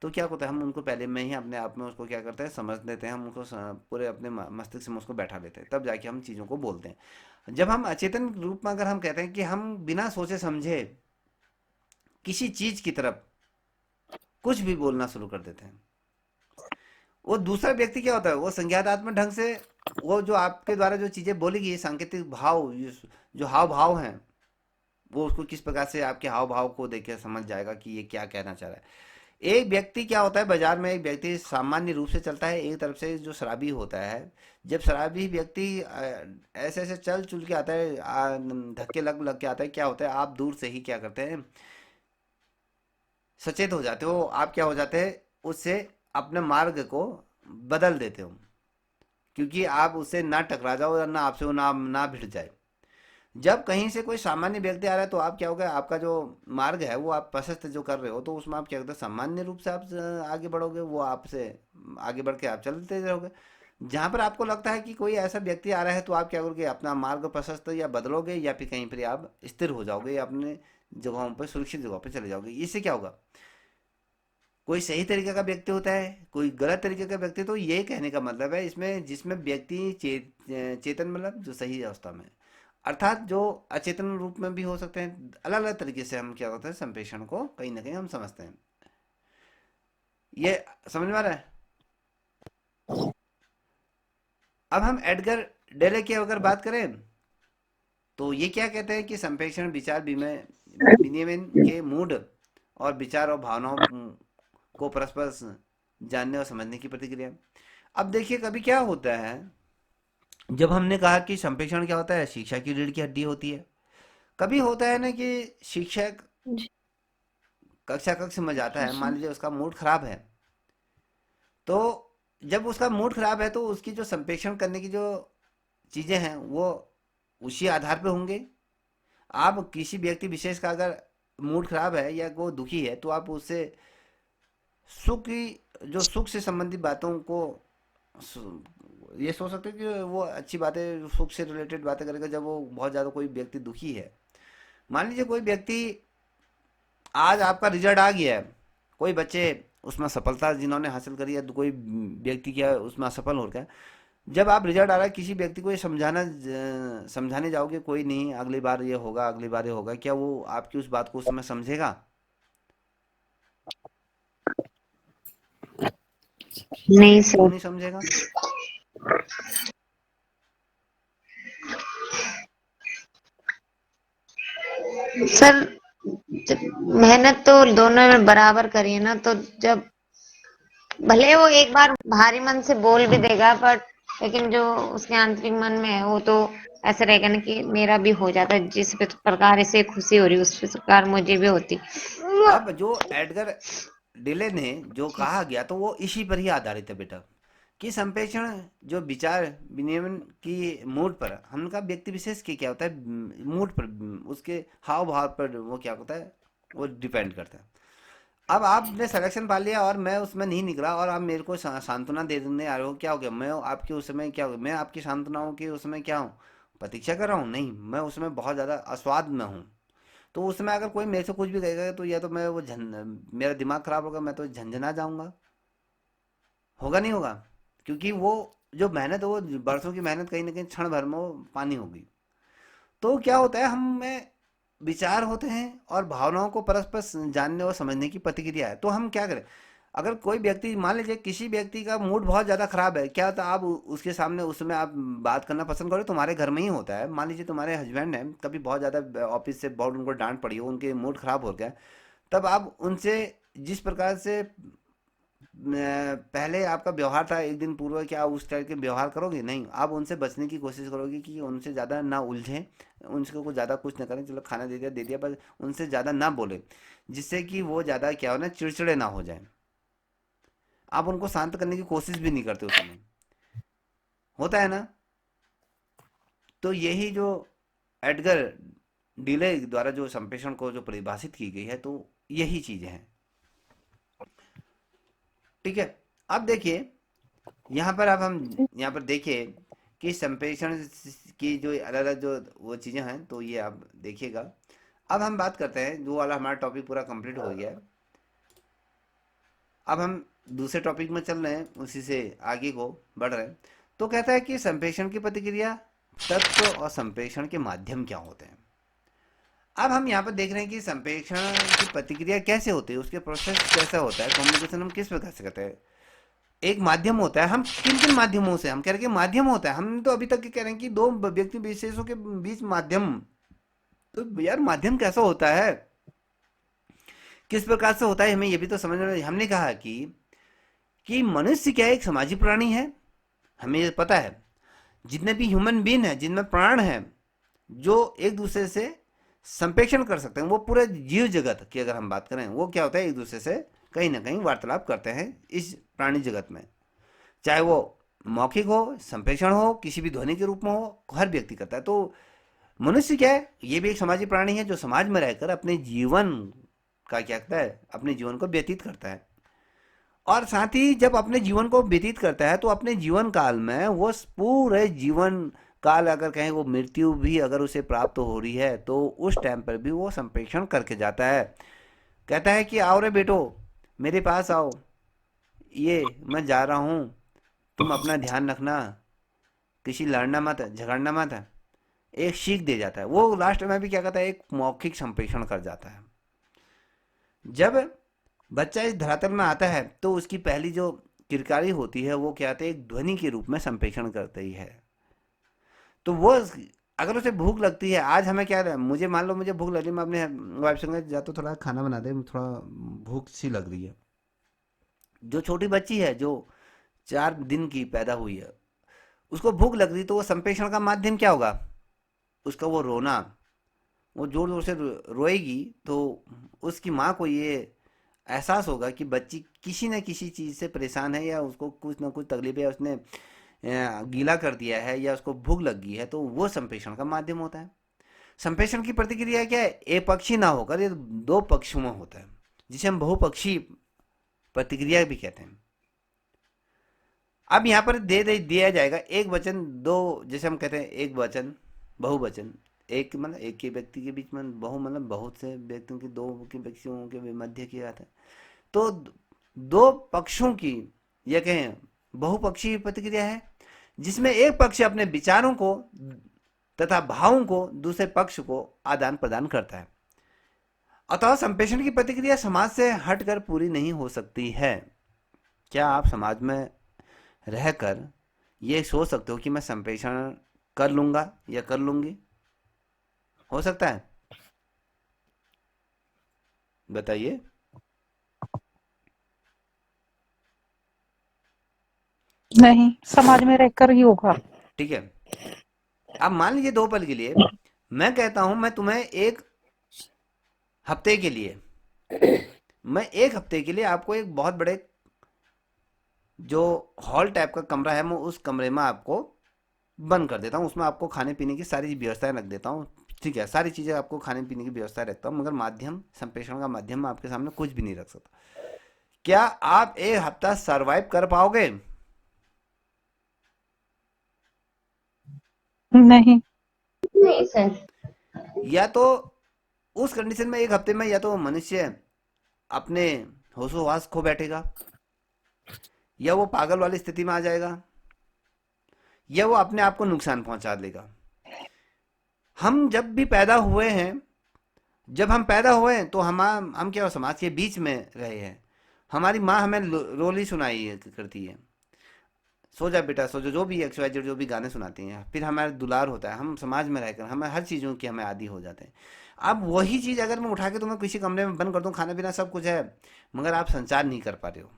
तो क्या होता है, हम उनको पहले में ही अपने आप में उसको क्या करते हैं, समझ लेते हैं, हम उनको पूरे अपने मस्तिष्क में उसको बैठा लेते हैं, तब जाके हम चीज़ों को बोलते हैं। जब हम अचेतन रूप में अगर हम कहते हैं कि हम बिना सोचे समझे किसी चीज़ की तरफ कुछ भी बोलना शुरू कर देते हैं, वो दूसरा व्यक्ति क्या होता है, वो संज्ञानात्मक ढंग से वो जो आपके द्वारा जो चीज़ें बोली गई, सांकेतिक भाव, जो हाव भाव हैं, वो उसको किस प्रकार से आपके हाव भाव को देख के समझ जाएगा कि ये क्या कहना चाह रहा है। एक व्यक्ति क्या होता है, बाजार में एक व्यक्ति सामान्य रूप से चलता है, एक तरफ से जो शराबी होता है, जब शराबी व्यक्ति ऐसे ऐसे चल चुल के आता है, धक्के लग लग के आता है, क्या होता है, आप दूर से ही क्या करते हैं, सचेत हो जाते हो, आप क्या हो जाते हैं, उससे अपने मार्ग को बदल देते हो, क्योंकि आप उससे ना टकरा जाओ और ना आपसे वो ना ना भिड़ जाए। जब कहीं से कोई सामान्य व्यक्ति आ रहा है तो आप क्या होगा, आपका जो मार्ग है वो आप प्रशस्त जो कर रहे हो, तो उसमें आप क्या करते हैं, सामान्य रूप से आप आगे बढ़ोगे, वो आपसे आगे बढ़ के आप चलते रहोगे। जहाँ पर आपको लगता है कि कोई ऐसा व्यक्ति आ रहा है तो आप क्या करोगे, अपना मार्ग प्रशस्त या बदलोगे, या फिर कहीं पर आप स्थिर हो जाओगे, या अपने जगहों पर सुरक्षित जगहों पर चले जाओगे। इससे क्या होगा, कोई सही तरीके का व्यक्ति होता है, कोई गलत तरीके का व्यक्ति, तो ये कहने का मतलब है इसमें, जिसमें व्यक्ति चेतन मतलब जो सही अवस्था में, अर्थात जो अचेतन रूप में भी हो सकते हैं, अलग अलग तरीके से हम क्या होता है, संप्रेषण को कहीं ना कहीं हम समझते हैं। ये समझ में आ रहा है। अब हम एडगर डेले की अगर बात करें तो ये क्या कहते हैं कि संप्रेषण विचार विनिमय के मूड और विचार और भावनाओं को परस्पर जानने और समझने की प्रतिक्रिया। अब देखिए कभी क्या होता है, जब हमने कहा कि संप्रेषण क्या होता है, शिक्षा की रीढ़ की हड्डी होती है। कभी होता है ना कि शिक्षक जी कक्षा कक्ष में जाता है, मान जी लीजिए उसका मूड खराब है, तो जब उसका मूड खराब है तो उसकी जो संप्रेषण करने की जो चीजें हैं वो उसी आधार पे होंगे। आप किसी व्यक्ति विशेष का अगर मूड खराब है या वो दुखी है तो आप उससे सुख की जो सुख से संबंधित बातों को ये सोच सकते हैं कि वो अच्छी बातें, सुख से रिलेटेड बातें करेगा। जब वो बहुत ज़्यादा कोई व्यक्ति दुखी है, मान लीजिए कोई व्यक्ति, आज आपका रिजल्ट आ गया है, कोई बच्चे उसमें सफलता जिन्होंने हासिल करी है, तो कोई व्यक्ति क्या उसमें असफल हो गया। जब आप रिजल्ट आ रहा है, किसी व्यक्ति को ये समझाने जाओगे, कोई नहीं, अगली बार ये होगा, अगली बार ये होगा, क्या वो आपकी उस बात को उस समय समझेगा? नहीं क्यों सर। नहीं समझेगा? सर जब मेहनत तो दोनों में बराबर करी है ना, तो जब भले वो एक बार भारी मन से बोल भी देगा, बट लेकिन जो उसके आंतरिक मन में है वो तो ऐसा रहेगा ना कि मेरा भी हो जाता है, जिस प्रकार इसे खुशी हो रही उस प्रकार मुझे भी होती। अब जो एडगर डिले ने जो कहा गया तो वो इसी पर ही आधारित है बेटा, कि संप्रेषण जो विचार विनिमय की मूड पर, हमका व्यक्ति विशेष के क्या होता है, मूड पर, उसके हाव भाव पर वो क्या होता है, वो डिपेंड करता है। अब आपने सिलेक्शन पा लिया और मैं उसमें नहीं निकला, और आप मेरे को सांत्वना दे देने आ रहे हो, क्या हो गया, मैं आपकी उस समय क्या हो गया, मैं आपकी सांत्वनाओं की उस समय क्या हूँ, प्रतीक्षा कर रहा हूँ? नहीं, मैं उसमें बहुत ज़्यादा अस्वाद में हूँ। तो उसमें अगर कोई मेरे से कुछ भी कहेगा तो या तो मैं वो मेरा दिमाग खराब होगा, मैं तो झंझना जाऊंगा, होगा नहीं होगा, क्योंकि वो जो मेहनत है वो बरसों की मेहनत कहीं ना कहीं क्षण भर में वो पानी होगी। तो क्या होता है, हम में विचार होते हैं और भावनाओं को परस्पर जानने और समझने की प्रतिक्रिया है। तो हम क्या करें, अगर कोई व्यक्ति, मान लीजिए किसी व्यक्ति का मूड बहुत ज़्यादा खराब है, क्या होता है, आप उसके सामने उस समय आप बात करना पसंद करो, तुम्हारे घर में ही होता है, मान लीजिए तुम्हारे हस्बैंड हैं, कभी बहुत ज़्यादा ऑफिस से बहुत उनको डांट पड़ी हो, उनके मूड खराब हो गया, तब आप उनसे जिस प्रकार से पहले आपका व्यवहार था एक दिन पूर्व, क्या आप उस तरह के व्यवहार करोगे? नहीं, आप उनसे बचने की कोशिश करोगे कि उनसे ज़्यादा ना उलझें, उनको कुछ ज़्यादा कुछ ना करें, चलो खाना दे दिया, बस उनसे ज़्यादा ना बोले, जिससे कि वो ज़्यादा क्या हो ना, चिड़चिड़े ना हो जाए। आप उनको शांत करने की कोशिश भी नहीं करते उस समय, होता है ना। तो यही जो एडगर डिले द्वारा जो संप्रेषण को जो परिभाषित की गई है, तो यही चीज़ें हैं, ठीक है। अब देखिए यहाँ पर, अब हम यहाँ पर देखिए कि संप्रेषण की जो अलग अलग जो वो चीज़ें हैं, तो ये आप देखिएगा। अब हम बात करते हैं, जो वाला हमारा टॉपिक पूरा कंप्लीट हो गया है। अब हम दूसरे टॉपिक में चल रहे हैं, उसी से आगे को बढ़ रहे हैं। तो कहता है कि संप्रेषण की प्रतिक्रिया, तत्व और संप्रेषण के माध्यम क्या होते हैं। अब हम यहाँ पर देख रहे हैं कि संप्रेषण की प्रतिक्रिया कैसे होती है, उसके प्रोसेस कैसा होता है, कम्युनिकेशन हम किस प्रकार से करते हैं। एक माध्यम होता है, हम किन किन माध्यमों से, हम कह रहे हैं कि माध्यम होता है, हम तो अभी तक कह रहे हैं कि दो व्यक्ति विशेषों के बीच माध्यम। तो यार माध्यम कैसा होता है, किस प्रकार से होता है, हमें ये भी तो समझना है। हमने कहा कि मनुष्य क्या एक सामाजिक प्राणी है, हमें ये पता है। जितने भी ह्यूमन बीन है, जिनमें प्राण है, जो एक दूसरे से संप्रेषण कर सकते हैं, वो पूरे जीव जगत की अगर हम बात करें, वो क्या होता है, एक दूसरे से कहीं ना कहीं वार्तालाप करते हैं इस प्राणी जगत में। चाहे वो मौखिक हो, संप्रेषण हो, किसी भी ध्वनि के रूप में हो, हर व्यक्ति करता है। तो मनुष्य क्या है, ये भी एक सामाजिक प्राणी है जो समाज में रहकर अपने जीवन का क्या करता है, अपने जीवन को व्यतीत करता है। और साथ ही जब अपने जीवन को व्यतीत करता है तो अपने जीवन काल में वो पूरे जीवन काल, अगर कहें वो मृत्यु भी अगर उसे प्राप्त हो रही है, तो उस टाइम पर भी वो संप्रेषण करके जाता है। कहता है कि आओ रे बेटो, मेरे पास आओ, ये मैं जा रहा हूँ, तुम अपना ध्यान रखना, किसी लड़ना मत, झगड़ना मत। एक सीख दे जाता है। वो लास्ट में भी क्या करता है, एक मौखिक संप्रेषण कर जाता है। जब बच्चा इस धरातल में आता है तो उसकी पहली जो किरकारी होती है वो क्या होता है, एक ध्वनि के रूप में संप्रेषण करती है। तो वो अगर उसे भूख लगती है, आज हमें क्या है, मुझे मान लो मुझे भूख लगी, मैं अपने वाइफ संग जा तो थोड़ा खाना बना दे, थोड़ा भूख सी लग रही है। जो छोटी बच्ची है जो 4 दिन की पैदा हुई है, उसको भूख लग रही, तो वो संप्रेषण का माध्यम क्या होगा, उसका वो रोना। वो जोर जोर से रोएगी तो उसकी माँ को ये एहसास होगा कि बच्ची किसी न किसी चीज़ से परेशान है, या उसको कुछ ना कुछ तकलीफ है, उसने गीला कर दिया है, या उसको भूख लग गई है। तो वो संप्रेषण का माध्यम होता है। संप्रेषण की प्रतिक्रिया क्या है, एक पक्षी ना होकर ये 2 पक्षों में होता है, जिसे हम बहुपक्षी प्रतिक्रिया भी कहते हैं। अब यहाँ पर दिया जाएगा एक वचन, 2, जैसे हम कहते हैं एक वचन, बहुवचन। एक मतलब एक के व्यक्ति के बीच में, बहु मतलब बहुत से व्यक्तियों की, 2 के व्यक्तियों के मध्य की बात है। तो 2 पक्षों की, यह कहें बहुपक्षीय प्रतिक्रिया है, जिसमें एक पक्ष अपने विचारों को तथा भावों को दूसरे पक्ष को आदान प्रदान करता है। अतः संप्रेषण की प्रतिक्रिया समाज से हटकर पूरी नहीं हो सकती है। क्या आप समाज में रहकर ये सोच सकते हो कि मैं संप्रेषण कर लूंगा या कर लूंगी? हो सकता है? बताइए। नहीं, समाज में रहकर ही होगा। ठीक है। अब मान लीजिए 2 पल के लिए मैं कहता हूं, मैं तुम्हें 1 हफ्ते के लिए, मैं 1 हफ्ते के लिए आपको एक बहुत बड़े जो हॉल टाइप का कमरा है, मैं उस कमरे में आपको बंद कर देता हूँ, उसमें आपको खाने पीने की सारी व्यवस्थाएं रख देता हूँ। ठीक है, सारी चीज़ें आपको खाने पीने की व्यवस्था रखता हूँ, मगर माध्यम, संप्रेषण का माध्यम मैं आपके सामने कुछ भी नहीं रख सकता। क्या आप 1 हफ्ता सरवाइव कर पाओगे? नहीं। नहीं सर। या तो उस कंडीशन में 1 हफ्ते में या तो मनुष्य अपने होशोहवास खो बैठेगा, या वो पागल वाली स्थिति में आ जाएगा, या वो अपने आप को नुकसान पहुंचा लेगा। हम जब भी पैदा हुए हैं, जब हम पैदा हुए हैं तो हम क्या समाज के बीच में रहे हैं। हमारी माँ हमें रोली सुनाई करती है, सो जा बेटा सो जा, जो भी XYZ जो भी गाने सुनाती हैं। फिर हमारा दुलार होता है, हम समाज में रहकर हमें हर चीज़ों की हमें आदी हो जाते हैं। अब वही चीज़ अगर मैं उठा के तुम्हें किसी कमरे में बंद कर दूं, खाना पीना सब कुछ है, मगर आप संचार नहीं कर पा रहे हो,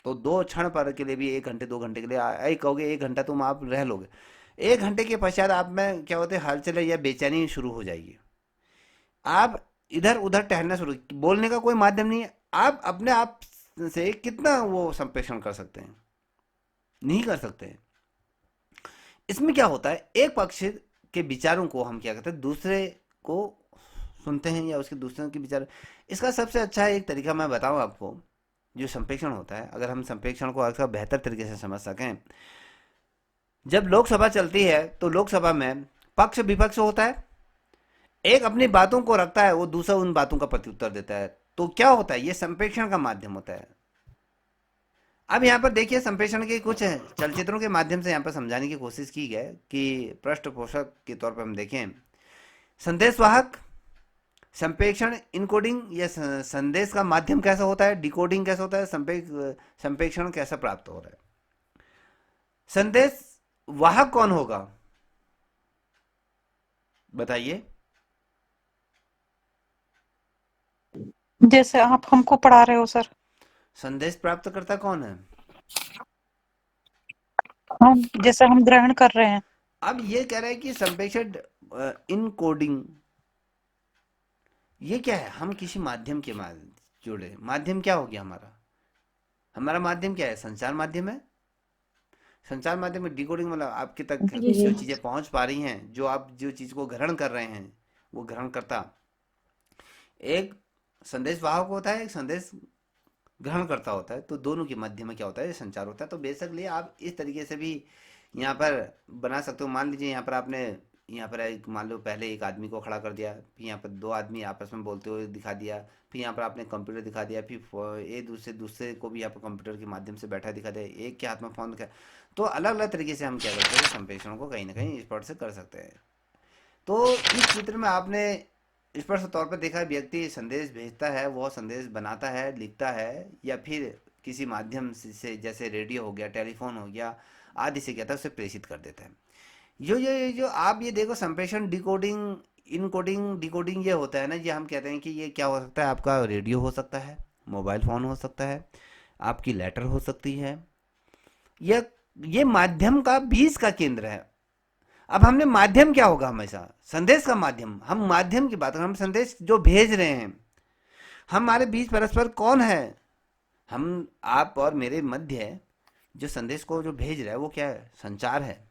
तो 2 क्षण पर के लिए भी, 1 घंटे 2 घंटे के लिए आई कहोगे 1 घंटा तुम आप रह लोगे, 1 घंटे के पश्चात आप में क्या होते हैं, हलचल या बेचैनी शुरू हो जाएगी। आप इधर उधर टहलना शुरू, बोलने का कोई माध्यम नहीं है। आप अपने आप से कितना वो संप्रेषण कर सकते हैं? नहीं कर सकते। इसमें क्या होता है, एक पक्ष के विचारों को हम क्या करते हैं, दूसरे को सुनते हैं, या उसके दूसरे के विचार। इसका सबसे अच्छा एक तरीका मैं बताऊं आपको, जो संप्रेषण होता है, अगर हम संप्रेषण को अक्सर बेहतर तरीके से समझ सकें। जब लोकसभा चलती है तो लोकसभा में पक्ष विपक्ष होता है, एक अपनी बातों को रखता है, वो दूसरा उन बातों का प्रत्युत्तर देता है। तो क्या होता है, ये संप्रेषण का माध्यम होता है। अब यहाँ पर देखिए संप्रेषण के कुछ चलचित्रों के माध्यम से यहाँ पर समझाने की कोशिश की गई कि पृष्ठपोषक के तौर पर हम देखें संदेशवाहक, संप्रेषण, इनकोडिंग, या संदेश का माध्यम कैसा होता है, डिकोडिंग कैसा होता है, संप्रेषण कैसा प्राप्त हो रहा है। संदेश वाहक कौन होगा बताइए। जैसे आप हमको पढ़ा रहे हो सर, संदेश प्राप्तकर्ता कौन है? हम जैसे हम ग्रहण कर रहे हैं। अब ये कह रहा है कि संप्रेषण इनकोडिंग, ये क्या है? हम किसी माध्यम के माध्यम जुड़े। माध्यम क्या हो गया हमारा? हमारा माध्यम क्या है? संचार माध्यम है। संचार माध्यम में डिकोडिंग मतलब आपके तक जी जो जी चीजें पहुंच पा रही हैं, जो आप जो चीज को ग्रहण कर रहे हैं, वो ग्रहण करता एक संदेश वाहक होता है, एक संदेश ग्रहण करता होता है। तो दोनों के मध्य में क्या होता है? संचार होता है। तो बेसिकली आप इस तरीके से भी यहाँ पर बना सकते हो। मान लीजिए यहाँ पर आपने यहाँ पर एक मान लो पहले एक आदमी को खड़ा कर दिया, फिर यहाँ पर दो आदमी आपस में बोलते हुए दिखा दिया, फिर यहाँ पर आपने कंप्यूटर दिखा दिया, फिर एक दूसरे दूसरे को भी यहाँ पर कंप्यूटर के माध्यम से बैठा दिखा दिया, एक के हाथ में फोन दिखा। तो अलग अलग तरीके से हम क्या करते हैं? संप्रेषण को कहीं ना कहीं स्पष्ट से कर सकते हैं। तो इस चित्र में आपने स्पष्ट तौर पर देखा, व्यक्ति संदेश भेजता है, वह संदेश बनाता है, लिखता है, या फिर किसी माध्यम से जैसे रेडियो हो गया, टेलीफोन हो गया आदि से क्या था उसे प्रेषित कर देता है। जो आप ये देखो संप्रेषण, डिकोडिंग, इनकोडिंग, डिकोडिंग ये होता है ना, ये हम कहते हैं कि ये क्या हो सकता है? आपका रेडियो हो सकता है, मोबाइल फोन हो सकता है, आपकी लेटर हो सकती है, ये माध्यम का बीज का केंद्र है। अब हमने माध्यम क्या होगा? हमेशा संदेश का माध्यम। हम माध्यम की बात कर, हम संदेश जो भेज रहे हैं, हमारे बीच परस्पर कौन है? हम, आप और मेरे मध्य जो संदेश को जो भेज रहा है वो क्या है? संचार है।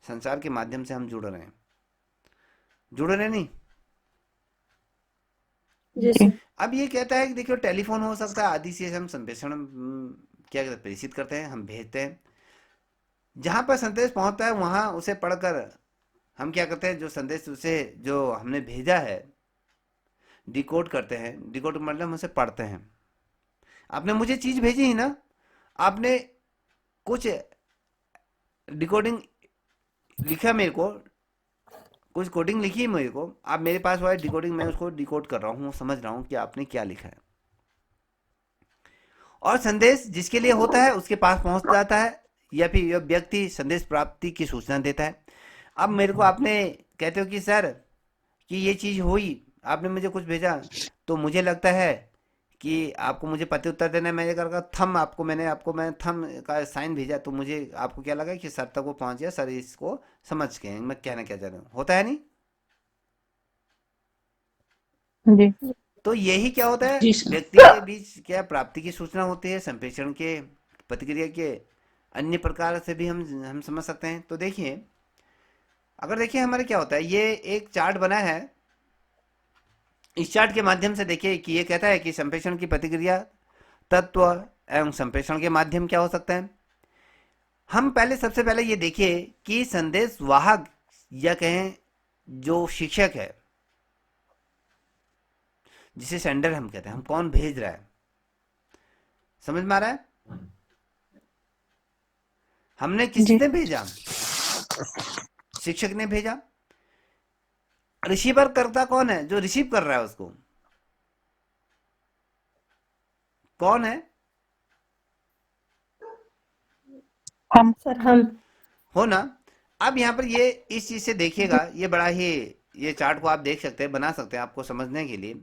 संचार के माध्यम से हम जुड़ रहे हैं, जुड़ रहे नहीं। जी सर अब ये कहता है कि देखियो टेलीफोन हो सकता है आदि से हम संप्रेषण क्या कहते हैं? प्रेषित करते हैं, हम भेजते हैं। जहां पर संदेश पहुंचता है वहां उसे पढ़कर हम क्या करते हैं? जो संदेश उसे जो हमने भेजा है डिकोड करते हैं। डिकोड मतलब हम उसे पढ़ते हैं। आपने मुझे चीज भेजी ही ना, आपने कुछ डिकोडिंग लिखा मेरे को, कुछ कोडिंग लिखी है मेरे को, आप मेरे पास हुआ है डिकोडिंग, मैं उसको डिकोड कर रहा हूँ, समझ रहा हूँ कि आपने क्या लिखा है। और संदेश जिसके लिए होता है उसके पास पहुंच जाता है, या फिर यह व्यक्ति संदेश प्राप्ति की सूचना देता है। अब मेरे को आपने कहते हो कि सर कि ये चीज़ हुई, आपने मुझे कुछ भेजा, तो मुझे लगता है कि आपको मुझे पति उत्तर देना है। मैंने कहा थम, मैं थम का साइन भेजा, तो मुझे आपको क्या लगा कि सर तक वो पहुंच गया, सर इसको समझ गए मैं कहना क्या चाह रहा हूँ। होता है नहीं? जी तो यही क्या होता है? जी सर। व्यक्ति के बीच क्या प्राप्ति की सूचना होती है, संप्रेषण के प्रतिक्रिया के अन्य प्रकार से भी हम समझ सकते हैं। तो देखिए, अगर देखिए हमारे क्या होता है, ये एक चार्ट बना है। इस चार्ट के माध्यम से देखिए कि ये कहता है कि संप्रेषण की प्रतिक्रिया तत्व एवं संप्रेषण के माध्यम क्या हो सकता है। हम पहले सबसे पहले ये देखिए कि संदेश वाहक या कहें जो शिक्षक है, जिसे सेंडर हम कहते हैं, हम कौन भेज रहा है? समझ में आ रहा है? हमने जी किसने भेजा? शिक्षक ने भेजा। रिसीवर करता कौन है? जो रिसीव कर रहा है उसको कौन है? हम सर हम हो ना। अब यहाँ पर ये इस चीज से देखिएगा, ये बड़ा ही, ये चार्ट को आप देख सकते हैं, बना सकते हैं आपको समझने के लिए।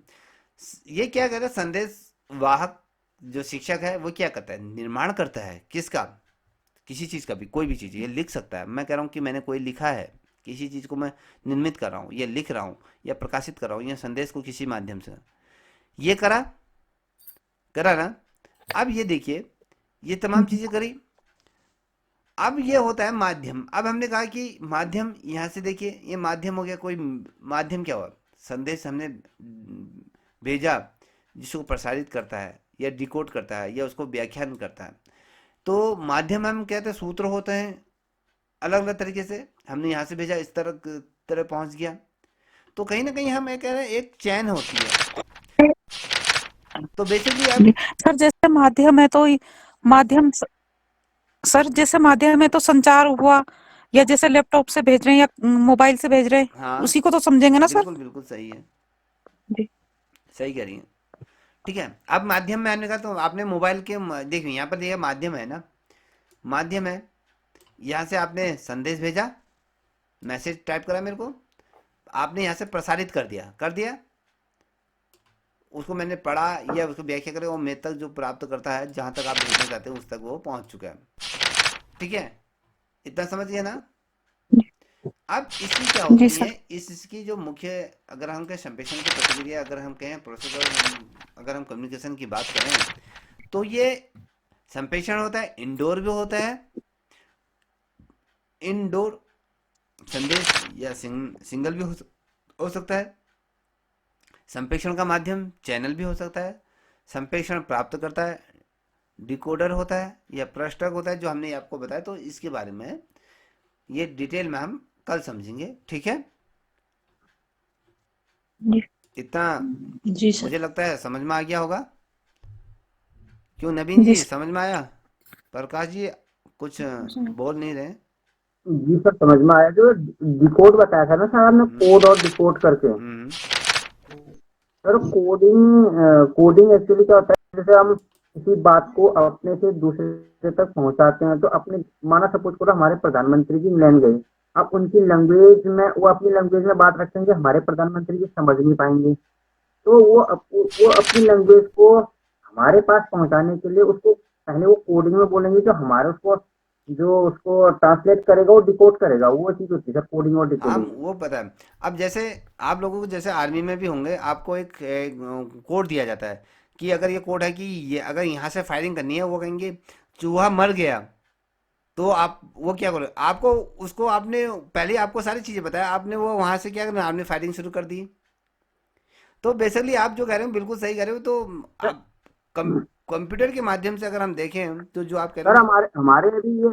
ये क्या कहता है? संदेश वाहक जो शिक्षक है वो क्या करता है? निर्माण करता है। किसका? किसी चीज का भी, कोई भी चीज ये लिख सकता है। मैं कह रहा हूँ कि मैंने कोई लिखा है, किसी चीज को मैं निर्मित कर रहा हूँ, या लिख रहा हूँ, या प्रकाशित कर रहा हूँ, या संदेश को किसी माध्यम से ये करा ना। अब ये देखिए, ये तमाम चीजें करी। अब ये होता है माध्यम। अब हमने कहा कि माध्यम, यहाँ से देखिए ये माध्यम हो गया। कोई माध्यम क्या हुआ? संदेश हमने भेजा, जिसको प्रसारित करता है या डिकोड करता है या उसको व्याख्यान करता है। तो माध्यम हम कहते हैं सूत्र होते हैं अलग अलग तरीके से। हमने यहाँ से भेजा, इस तरह पहुंच गया। तो कहीं ना कहीं हम ये कह रहे हैं एक चैन होती है। तो बेसिकली अब सर जैसे माध्यम है तो माध्यम सर, जैसे माध्यम है तो संचार हुआ, या जैसे लैपटॉप से भेज रहे हैं या मोबाइल से भेज रहे हैं, हाँ उसी को तो समझेंगे ना सर? बिल्कुल बिल्कुल सही है, जी। सही कह रही हैं। ठीक है, अब माध्यम में आने का तो आपने मोबाइल के देखिए यहाँ पर देखिए माध्यम है ना, माध्यम है, यहाँ से आपने संदेश भेजा, मैसेज टाइप करा मेरे को, आपने यहाँ से प्रसारित कर दिया, उसको मैंने पढ़ा या उसको व्याख्या करे, वो मेरे तक जो प्राप्त करता है, जहाँ तक आप भेजना चाहते हैं उस तक वो पहुँच चुका है। ठीक है, इतना समझ गए ना। अब इसकी क्या जी होती सर। है, इसकी जो मुख्य, अगर हम कहें संप्रेषण की प्रतिक्रिया, अगर हम कहें प्रोसेसर, अगर हम कम्युनिकेशन की बात करें, तो ये संप्रेषण होता है, इंडोर भी होता है, इनडोर संदेश या सिंगल भी हो सकता है। संप्रेषण का माध्यम चैनल भी हो सकता है। संप्रेषण प्राप्त करता है, डिकोडर होता है या पृष्ठक होता है, जो हमने आपको बताया। तो इसके बारे में ये डिटेल में हम कल समझेंगे, ठीक है। जी। इतना जी सर। मुझे लगता है समझ में आ गया होगा। क्यों नवीन जी जी, समझ में आया? प्रकाश जी कुछ सर। बोल नहीं रहे। जी सर, समझ में आया। जो डिकोड बताया था ना सर आपने, हम्म कोड और डिकोड करके, हम्म सर कोडिंग एक्चुअली क्या होता है, जैसे हम किसी बात को अपने से दूसरे तक पहुंचाते हैं, तो अपने, माना सपोज करो हमारे प्रधानमंत्री की इंग्लैंड गए, अब उनकी लैंग्वेज में, वो अपनी लैंग्वेज में बात रखेंगे, हमारे प्रधानमंत्री जी समझ नहीं पाएंगे। तो वो अपनी लैंग्वेज को हमारे पास पहुंचाने के लिए उसको पहले वो कोडिंग में बोलेंगे, जो हमारे उसको, जो उसको ट्रांसलेट करेगा वो डिकोड करेगा। वो चीज होती है सर, कोडिंग और हाँ डिकोडिंग। वो पता है। अब जैसे आप लोगों को, जैसे आर्मी में भी होंगे, आपको एक कोड दिया जाता है कि अगर ये कोड है कि ये अगर यहाँ से फायरिंग करनी है, वो कहेंगे चूहा मर गया, तो आप वो क्या करो, आपको उसको आपने पहले आपको सारी चीज़ें बताया, आपने वो वहाँ से क्या करना, आपने फायरिंग शुरू कर दी। तो बेसिकली आप जो कह रहे हो बिल्कुल सही कह रहे हो। तो आप कम कंप्यूटर के माध्यम से अगर हम देखें तो जो आप कह रहे सर हो हमारे हमारे अभी ये,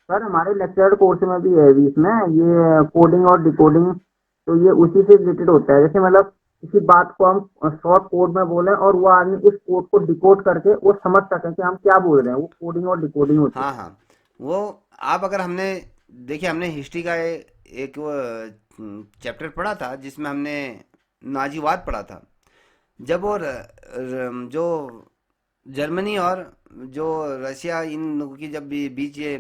सर हमारे लेक्चर कोर्स में भी है अभी इसमें, ये कोडिंग और डिकोडिंग, तो ये उसी से रिलेटेड होता है। जैसे मतलब किसी बात को हम शॉर्ट कोड में बोलें और वो आदमी उस कोड को डिकोड करके वो समझ सके कि हम क्या बोल रहे हैं, वो कोडिंग और डिकोडिंग होती हाँ हाँ, वो आप अगर हमने देखिए, हमने हिस्ट्री का एक वो चैप्टर पढ़ा था जिसमें हमने नाजीवाद पढ़ा था। जब वो जो जर्मनी और जो रशिया, इन लोगों की जब भी बीच ये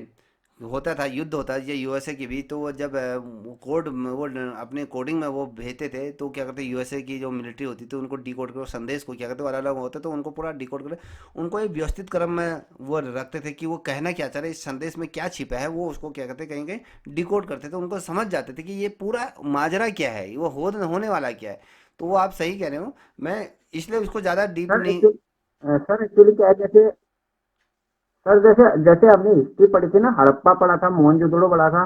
होता था, युद्ध होता था ये यूएसए के बीच, तो वो जब वो कोड वो अपने कोडिंग में वो भेजते थे, तो क्या करते, यूएसए की जो मिलिट्री होती थी उनको डिकोड कर, संदेश को क्या करते, अलग अलग होते, तो उनको पूरा डिकोड कर, उनको एक व्यवस्थित क्रम में वो रखते थे कि वो कहना क्या चाह रहे, इस संदेश में क्या छिपा है, वो उसको क्या करते, कहीं कहीं डिकोड करते थे। उनको समझ जाते थे कि ये पूरा माजरा क्या है, वो होने वाला क्या है। तो वो आप सही कह रहे हो, मैं इसलिए उसको ज़्यादा डीप है। नहीं। सर एक्चुअली क्या है, जैसे सर जैसे जैसे हमने हिस्ट्री पढ़ी थी ना, हड़प्पा पढ़ा था, मोहनजोदड़ो पढ़ा था,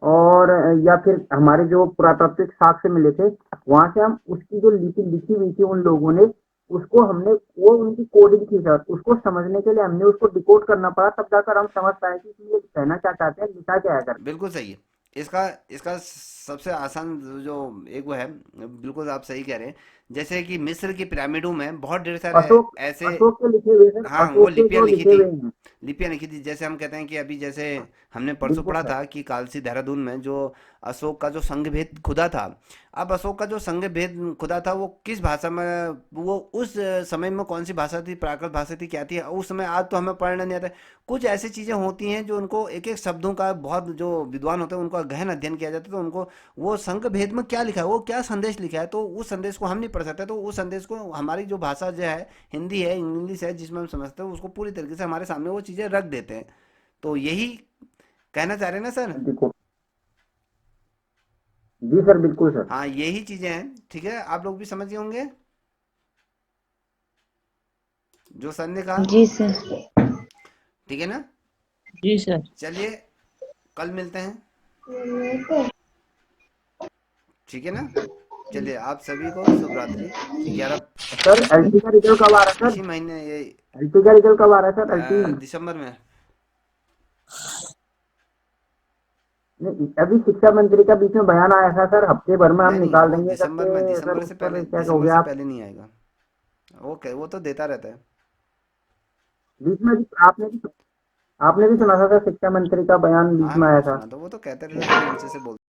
और या फिर हमारे जो पुरातात्विक साक्ष्य मिले थे, वहां से हम उसकी जो लिपि लिखी हुई थी उन लोगों ने, उसको हमने, वो उनकी कोडिंग थी सर, उसको समझने के लिए हमने उसको डिकोड करना पड़ा, तब जाकर हम समझ पाए कि इसमें ये कहना क्या चाहते हैं, लिखा क्या है करके। बिल्कुल सही है। इसका इसका सबसे आसान जो एक वो है, बिल्कुल आप सही कह रहे हैं। जैसे कि मिस्र की पिरामिडों में बहुत ढेर सारे अशोक ऐसे, अशोक के लिखे हुए सर, हाँ वो अशोक के लिपियां जो लिखी लिखे थी, हुए हैं। लिपियां लिखी थी। जैसे हम कहते हैं कि अभी जैसे हमने परसों बिल्कुल पढ़ा सर। था कि कालसी देहरादून में जो अशोक का जो संघ भेद खुदा था। अब अशोक का जो संघ भेद खुदा था वो किस भाषा में, वो उस समय में कौन सी भाषा थी, प्राकृत भाषा थी, क्या थी उस समय, आज तो हमें पढ़ना नहीं आता। कुछ ऐसी चीज़ें होती हैं जो उनको एक एक शब्दों का, बहुत जो विद्वान होते हैं उनका गहन अध्ययन किया जाता है, तो उनको वो संघ भेद में क्या लिखा है, वो क्या संदेश लिखा है, तो उस संदेश को हम नहीं पढ़ सकते। तो उस संदेश को हमारी जो भाषा जो है, हिंदी है, इंग्लिश है, जिसमें हम समझते हैं, उसको पूरी तरीके से हमारे सामने वो चीज़ें रख देते हैं। तो यही कहना चाह रहे हैं ना सर? देखो, जी सर, बिल्कुल सर। हाँ यही चीज़ें हैं, ठीक है। आप लोग भी समझ गए होंगे जो सर ने कहा, जी सर। ठीक है ना। जी सर। चलिए कल मिलते हैं, ठीक है ना। चलिए आप सभी को शुभ रात्रि। 11 सर एलटी का रिजल्ट कब आ रहा है इसी सर? महीने, ये एलटी का रिजल्ट कब आ रहा है सर, एलटी? दिसंबर में। नहीं, अभी शिक्षा मंत्री का बीच में बयान आया था सर, हफ्ते भर में हम नहीं नहीं, निकाल वो देंगे दिसंबर में, करके सर, उस पर क्या दिसंबर कहोगे से आप? पहले नहीं आएगा। ओके, वो तो देता रहता है। बीच में आपने भी सुना था शिक्षा मंत्री का बयान बीच हाँ में आया मैंने था। सुना था, वो तो कहते रहते हैं, मंच से बोलते